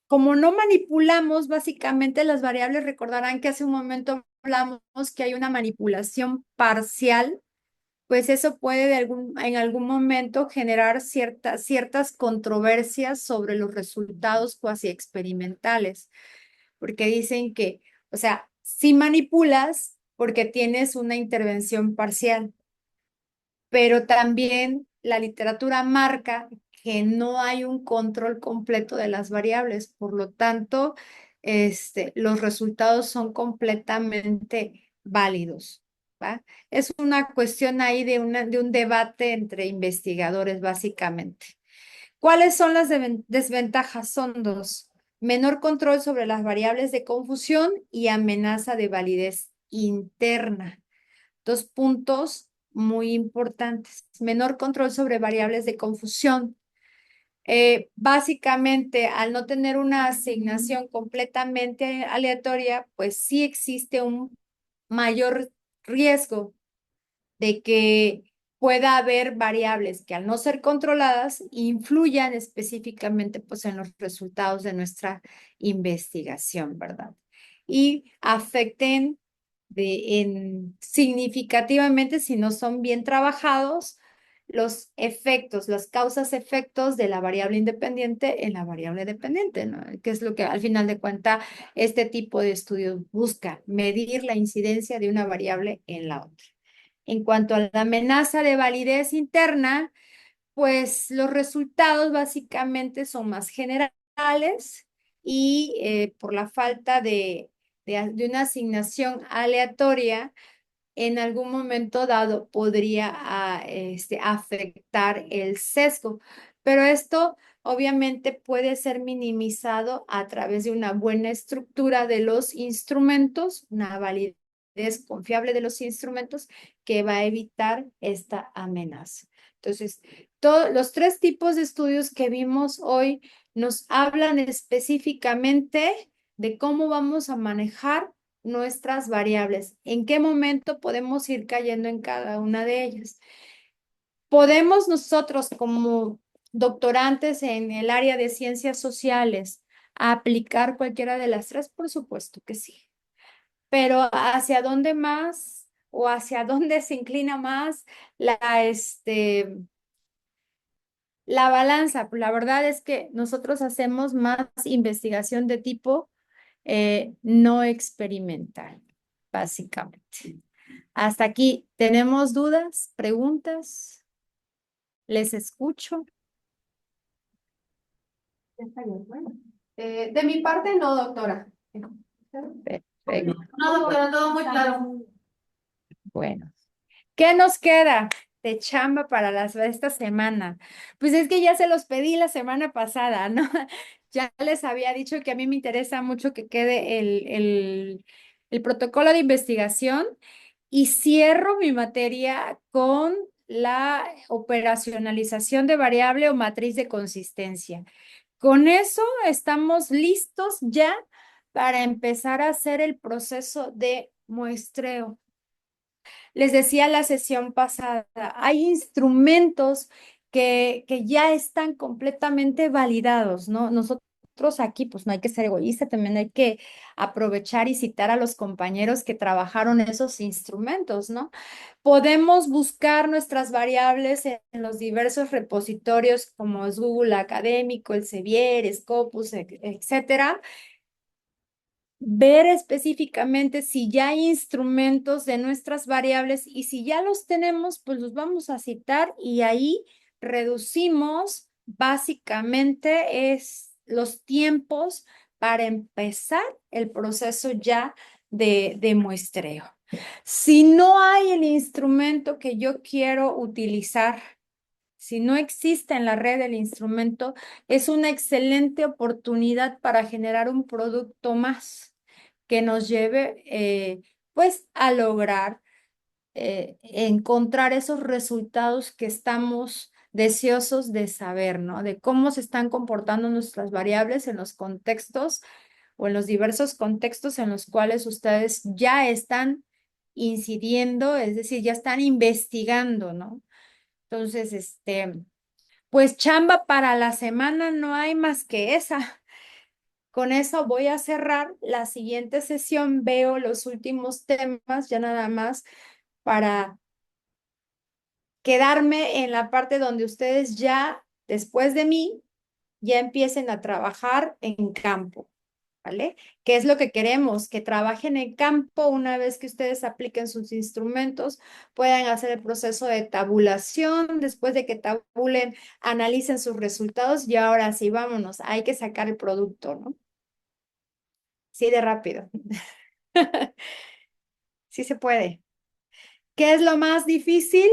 Speaker 1: como no manipulamos básicamente las variables, recordarán que hace un momento hablamos que hay una manipulación parcial, pues eso puede en algún momento generar ciertas controversias sobre los resultados cuasi experimentales, porque dicen que, o sea, sí manipulas porque tienes una intervención parcial, pero también la literatura marca que no hay un control completo de las variables, por lo tanto, los resultados son completamente válidos, ¿va? Es una cuestión ahí de un debate entre investigadores, básicamente. ¿Cuáles son las desventajas? Son dos. Menor control sobre las variables de confusión y amenaza de validez interna. Dos puntos muy importantes. Menor control sobre variables de confusión. Básicamente, al no tener una asignación completamente aleatoria, pues sí existe un mayor riesgo de que pueda haber variables que al no ser controladas influyan específicamente pues en los resultados de nuestra investigación, ¿verdad? Y afecten significativamente, si no son bien trabajados, los efectos, las causas-efectos de la variable independiente en la variable dependiente, ¿no? Que es lo que al final de cuentas este tipo de estudios busca, medir la incidencia de una variable en la otra. En cuanto a la amenaza de validez interna, pues los resultados básicamente son más generales y por la falta de una asignación aleatoria, en algún momento dado podría afectar el sesgo. Pero esto obviamente puede ser minimizado a través de una buena estructura de los instrumentos, una validez confiable de los instrumentos que va a evitar esta amenaza. Entonces, los tres tipos de estudios que vimos hoy nos hablan específicamente de cómo vamos a manejar nuestras variables, en qué momento podemos ir cayendo en cada una de ellas. ¿Podemos nosotros como doctorantes en el área de ciencias sociales aplicar cualquiera de las tres? Por supuesto que sí. Pero ¿hacia dónde más o hacia dónde se inclina más la, la balanza? La verdad es que nosotros hacemos más investigación de tipo no experimental, básicamente. Hasta aquí, ¿tenemos dudas, preguntas? ¿Les escucho?
Speaker 2: Está bien, bueno. De mi parte, no, doctora.
Speaker 1: Perfecto.
Speaker 3: No, doctora, todo muy claro.
Speaker 1: Bueno, ¿qué nos queda de chamba para esta semana? Pues es que ya se los pedí la semana pasada, ¿no? Ya les había dicho que a mí me interesa mucho que quede el protocolo de investigación y cierro mi materia con la operacionalización de variable o matriz de consistencia. Con eso estamos listos ya para empezar a hacer el proceso de muestreo. Les decía la sesión pasada, hay instrumentos que ya están completamente validados, ¿no? Nosotros aquí, pues no hay que ser egoísta, también hay que aprovechar y citar a los compañeros que trabajaron esos instrumentos, ¿no? Podemos buscar nuestras variables en los diversos repositorios como es Google Académico, Elsevier, Scopus, etcétera, ver específicamente si ya hay instrumentos de nuestras variables y si ya los tenemos, pues los vamos a citar y ahí reducimos básicamente es los tiempos para empezar el proceso ya de muestreo. Si no hay el instrumento que yo quiero utilizar, si no existe en la red el instrumento, es una excelente oportunidad para generar un producto más que nos lleve pues a lograr encontrar esos resultados que estamos deseosos de saber, ¿no? De cómo se están comportando nuestras variables en los contextos o en los diversos contextos en los cuales ustedes ya están incidiendo, es decir, ya están investigando, ¿no? Entonces, pues chamba para la semana no hay más que esa. Con eso voy a cerrar la siguiente sesión. Veo los últimos temas, ya nada más para quedarme en la parte donde ustedes ya, después de mí, ya empiecen a trabajar en campo, ¿vale? ¿Qué es lo que queremos? Que trabajen en campo una vez que ustedes apliquen sus instrumentos, puedan hacer el proceso de tabulación, después de que tabulen, analicen sus resultados y ahora sí, vámonos, hay que sacar el producto, ¿no? Sí, de rápido. Sí se puede. ¿Qué es lo más difícil?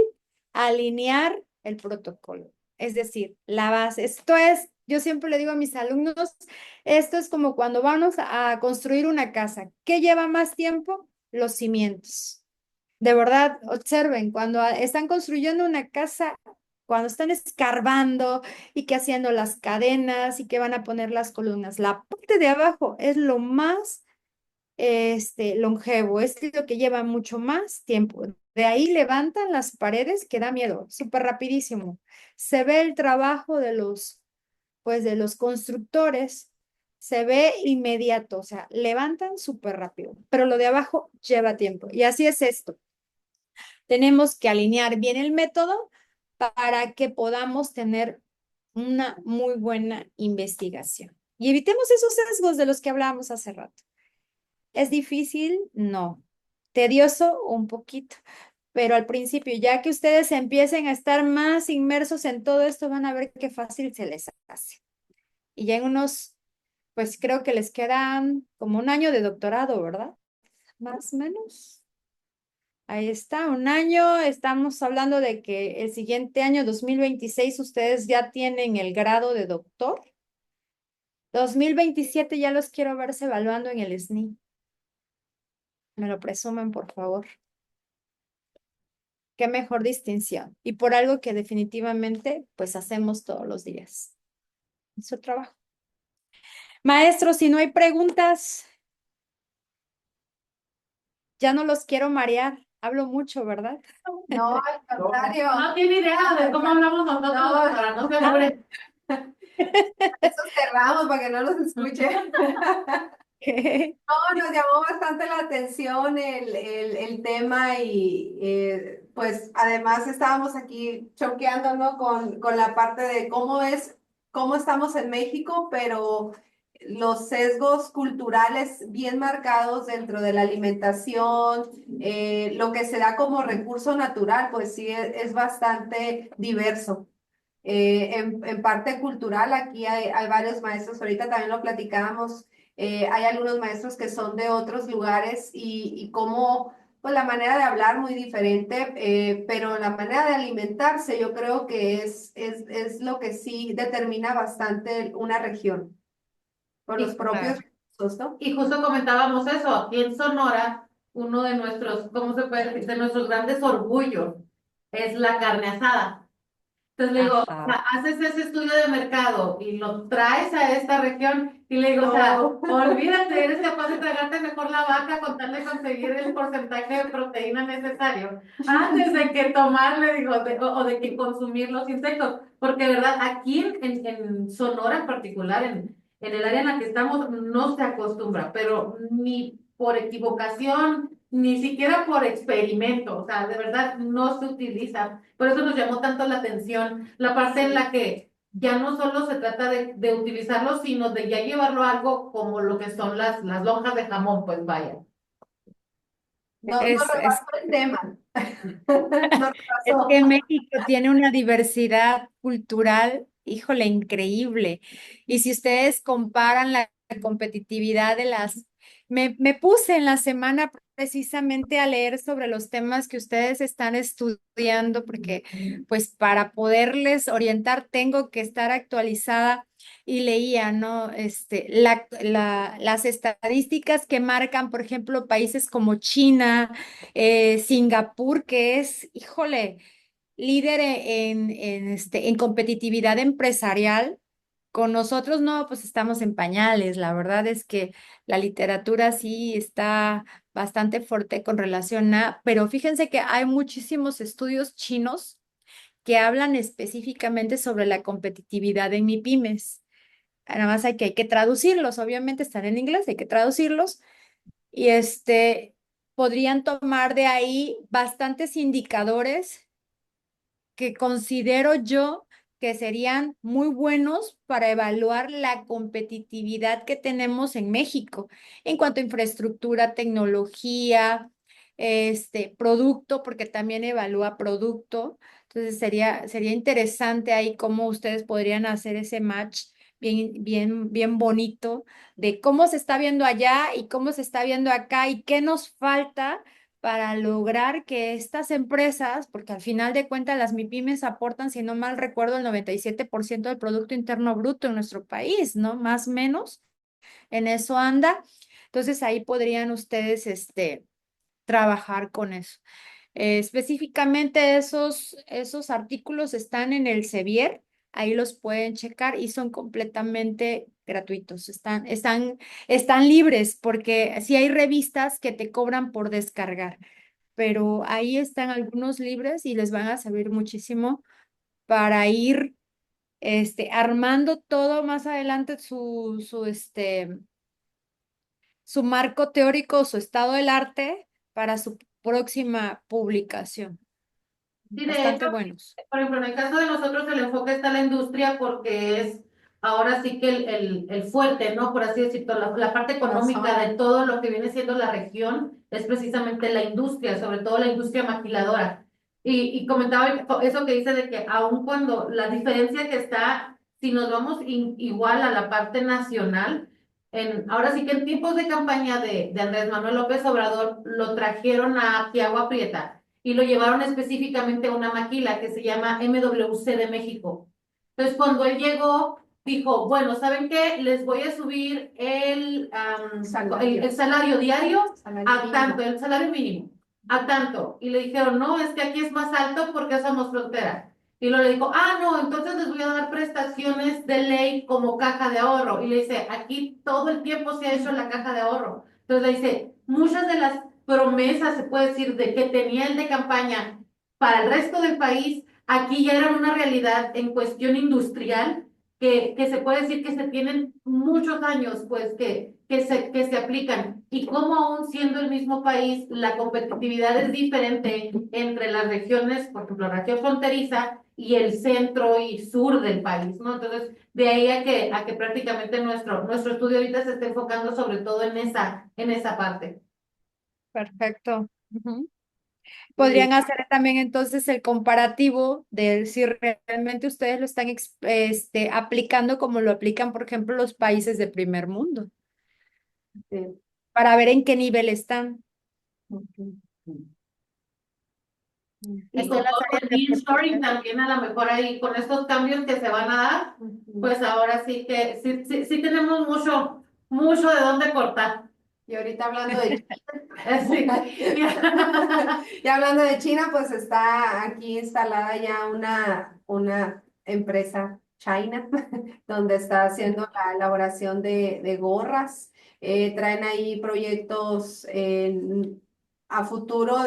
Speaker 1: Alinear el protocolo. Es decir, la base. Esto es, yo siempre le digo a mis alumnos, esto es como cuando vamos a construir una casa. ¿Qué lleva más tiempo? Los cimientos. De verdad, observen, cuando están construyendo una casa, cuando están escarbando y que haciendo las cadenas y que van a poner las columnas, la parte de abajo es lo más longevo, es lo que lleva mucho más tiempo. De ahí levantan las paredes que da miedo, súper rapidísimo. Se ve el trabajo pues de los constructores, se ve inmediato, o sea, levantan súper rápido, pero lo de abajo lleva tiempo. Y así es esto. Tenemos que alinear bien el método para que podamos tener una muy buena investigación. Y evitemos esos sesgos de los que hablábamos hace rato. ¿Es difícil? No. ¿Tedioso? Un poquito. Pero al principio, ya que ustedes empiecen a estar más inmersos en todo esto, van a ver qué fácil se les hace. Y ya en unos, pues creo que les quedan como un año de doctorado, ¿verdad? Más o menos. Ahí está, un año. Estamos hablando de que el siguiente año, 2026, ustedes ya tienen el grado de doctor. 2027 ya los quiero verse evaluando en el SNI. Me lo presumen, por favor. Qué mejor distinción. Y por algo que definitivamente pues hacemos todos los días. Es su trabajo. Maestro, si no hay preguntas, ya no los quiero marear. Hablo mucho, ¿verdad?
Speaker 2: No, al contrario.
Speaker 3: No tiene idea de cómo hablamos nosotros,
Speaker 2: No.
Speaker 3: para no se aburre.
Speaker 2: Eso cerramos para que no los escuchen. No, nos llamó bastante la atención el tema y pues además estábamos aquí choqueando, ¿no? Con la parte de cómo estamos en México, pero los sesgos culturales bien marcados dentro de la alimentación, lo que se da como recurso natural, pues sí es bastante diverso. En parte cultural, aquí hay varios maestros, ahorita también lo platicábamos, hay algunos maestros que son de otros lugares y cómo, pues la manera de hablar muy diferente, pero la manera de alimentarse yo creo que es lo que sí determina bastante una región, por los
Speaker 3: Sí,
Speaker 2: propios
Speaker 3: claro.
Speaker 2: recursos, ¿no?
Speaker 3: Y justo comentábamos eso, aquí en Sonora, uno de nuestros, ¿cómo se puede decir? De nuestros grandes orgullos es la carne asada. Entonces le digo, o
Speaker 1: Ajá.
Speaker 3: sea, haces ese estudio de mercado y lo traes a esta región y le digo, o sea,
Speaker 2: No.
Speaker 3: olvídate, eres capaz de tragarte mejor la vaca con tal de conseguir el porcentaje de proteína necesario antes de que tomar, le digo, o de que consumir los insectos. Porque, de verdad, aquí en Sonora en particular, en el área en la que estamos, no se acostumbra, pero ni por equivocación, ni siquiera por experimento, o sea, de verdad no se utiliza. Por eso nos llamó tanto la atención la parte en la que ya no solo se trata de utilizarlo, sino de ya llevarlo a algo como lo que son las lonjas de jamón, pues vaya.
Speaker 2: No
Speaker 1: Es, es,
Speaker 2: repasó el tema. No
Speaker 1: es
Speaker 2: repasó.
Speaker 1: que México tiene una diversidad cultural híjole, increíble. Y si ustedes comparan la competitividad de me puse en la semana precisamente a leer sobre los temas que ustedes están estudiando, porque pues para poderles orientar tengo que estar actualizada y leía, ¿no? Las estadísticas que marcan, por ejemplo, países como China, Singapur, que es, híjole, líder en competitividad empresarial. Con nosotros no, pues estamos en pañales. La verdad es que la literatura sí está bastante fuerte con relación pero fíjense que hay muchísimos estudios chinos que hablan específicamente sobre la competitividad en MIPYMES. Nada más hay que traducirlos, obviamente están en inglés, hay que traducirlos y podrían tomar de ahí bastantes indicadores que considero yo que serían muy buenos para evaluar la competitividad que tenemos en México en cuanto a infraestructura, tecnología, producto, porque también evalúa producto. Entonces sería interesante ahí cómo ustedes podrían hacer ese match bien bonito de cómo se está viendo allá y cómo se está viendo acá y qué nos falta para lograr que estas empresas, porque al final de cuentas las MIPYMES aportan, si no mal recuerdo, el 97% del Producto Interno Bruto en nuestro país, ¿no? Más o menos, en eso anda. Entonces ahí podrían ustedes trabajar con eso. Específicamente esos artículos están en el Sevier, ahí los pueden checar y son completamente gratuitos, están libres porque sí hay revistas que te cobran por descargar, pero ahí están algunos libres y les van a servir muchísimo para ir armando todo más adelante su marco teórico, su estado del arte para su próxima publicación.
Speaker 3: Sí, de
Speaker 1: Bastante
Speaker 3: hecho,
Speaker 1: buenos.
Speaker 3: por ejemplo, en el caso de nosotros el enfoque está en la industria porque es ahora sí que el fuerte, ¿no? Por así decirlo, la parte económica de todo lo que viene siendo la región es precisamente la industria, sobre todo la industria maquiladora. Y comentaba eso que dice de que aun cuando la diferencia que está, si nos vamos igual a la parte nacional, ahora sí que en tiempos de campaña de Andrés Manuel López Obrador lo trajeron aquí a Agua Prieta y lo llevaron específicamente a una maquila que se llama MWC de México. Entonces, cuando él llegó, dijo, bueno, ¿saben qué? Les voy a subir el salario diario a tanto, el salario mínimo, a tanto. Y le dijeron, no, es que aquí es más alto porque somos frontera. Y luego le dijo, no, entonces les voy a dar prestaciones de ley como caja de ahorro. Y le dice, aquí todo el tiempo se ha hecho la caja de ahorro. Entonces le dice, muchas de las promesas, se puede decir, de que tenía el de campaña para el resto del país, aquí ya eran una realidad en cuestión industrial, que se puede decir que se tienen muchos años, pues, que se aplican. Y como aún siendo el mismo país, la competitividad es diferente entre las regiones, por ejemplo, la región fronteriza y el centro y sur del país, ¿no? Entonces, de ahí a que prácticamente nuestro estudio ahorita se está enfocando sobre todo en esa parte.
Speaker 1: Perfecto. Ujú. Podrían hacer también entonces el comparativo de si realmente ustedes lo están aplicando como lo aplican, por ejemplo, los países de primer mundo,
Speaker 2: Sí.
Speaker 1: para ver en qué nivel están.
Speaker 3: Y
Speaker 1: Está en
Speaker 3: con
Speaker 1: las
Speaker 3: todo
Speaker 1: áreas
Speaker 3: el
Speaker 1: de
Speaker 3: nearshoring
Speaker 1: oportunidad.
Speaker 3: también a lo mejor ahí, con estos cambios que se van a dar, pues ahora sí que sí tenemos mucho de dónde cortar.
Speaker 2: Y ahorita hablando de
Speaker 3: Sí.
Speaker 2: y hablando de China, pues está aquí instalada ya una empresa China, donde está haciendo la elaboración de gorras. Traen ahí proyectos a futuro,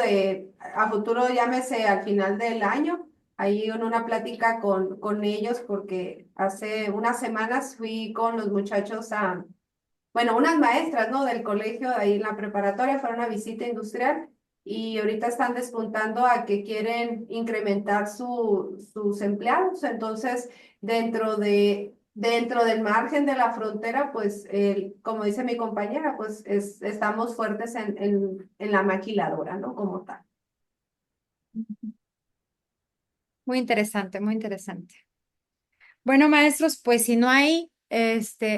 Speaker 2: llámese al final del año. Ahí en una plática con ellos, porque hace unas semanas fui con los muchachos bueno, unas maestras, ¿no? Del colegio, ahí en la preparatoria, fueron a visita industrial y ahorita están despuntando a que quieren incrementar sus empleados. Entonces, dentro del margen de la frontera, pues, como dice mi compañera, pues estamos fuertes en la maquiladora, ¿no? Como tal.
Speaker 1: Muy interesante, muy interesante. Bueno, maestros, pues si no hay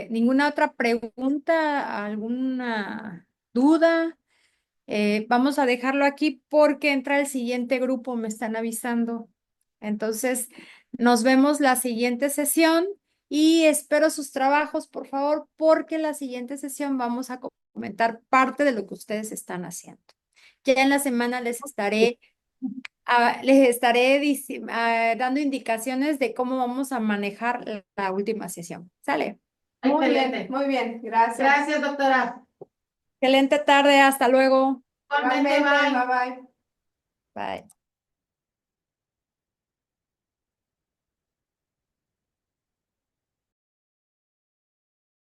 Speaker 1: ninguna otra pregunta, alguna duda, vamos a dejarlo aquí porque entra el siguiente grupo, me están avisando. Entonces, nos vemos la siguiente sesión y espero sus trabajos, por favor, porque la siguiente sesión vamos a comentar parte de lo que ustedes están haciendo. Ya en la semana les estaré dando indicaciones de cómo vamos a manejar la última sesión. ¿Sale?
Speaker 3: Excelente.
Speaker 2: Muy bien, gracias.
Speaker 3: Gracias, doctora.
Speaker 1: Excelente tarde, hasta luego.
Speaker 3: Igualmente,
Speaker 2: Igualmente,
Speaker 3: bye.
Speaker 2: bye bye.
Speaker 1: Bye.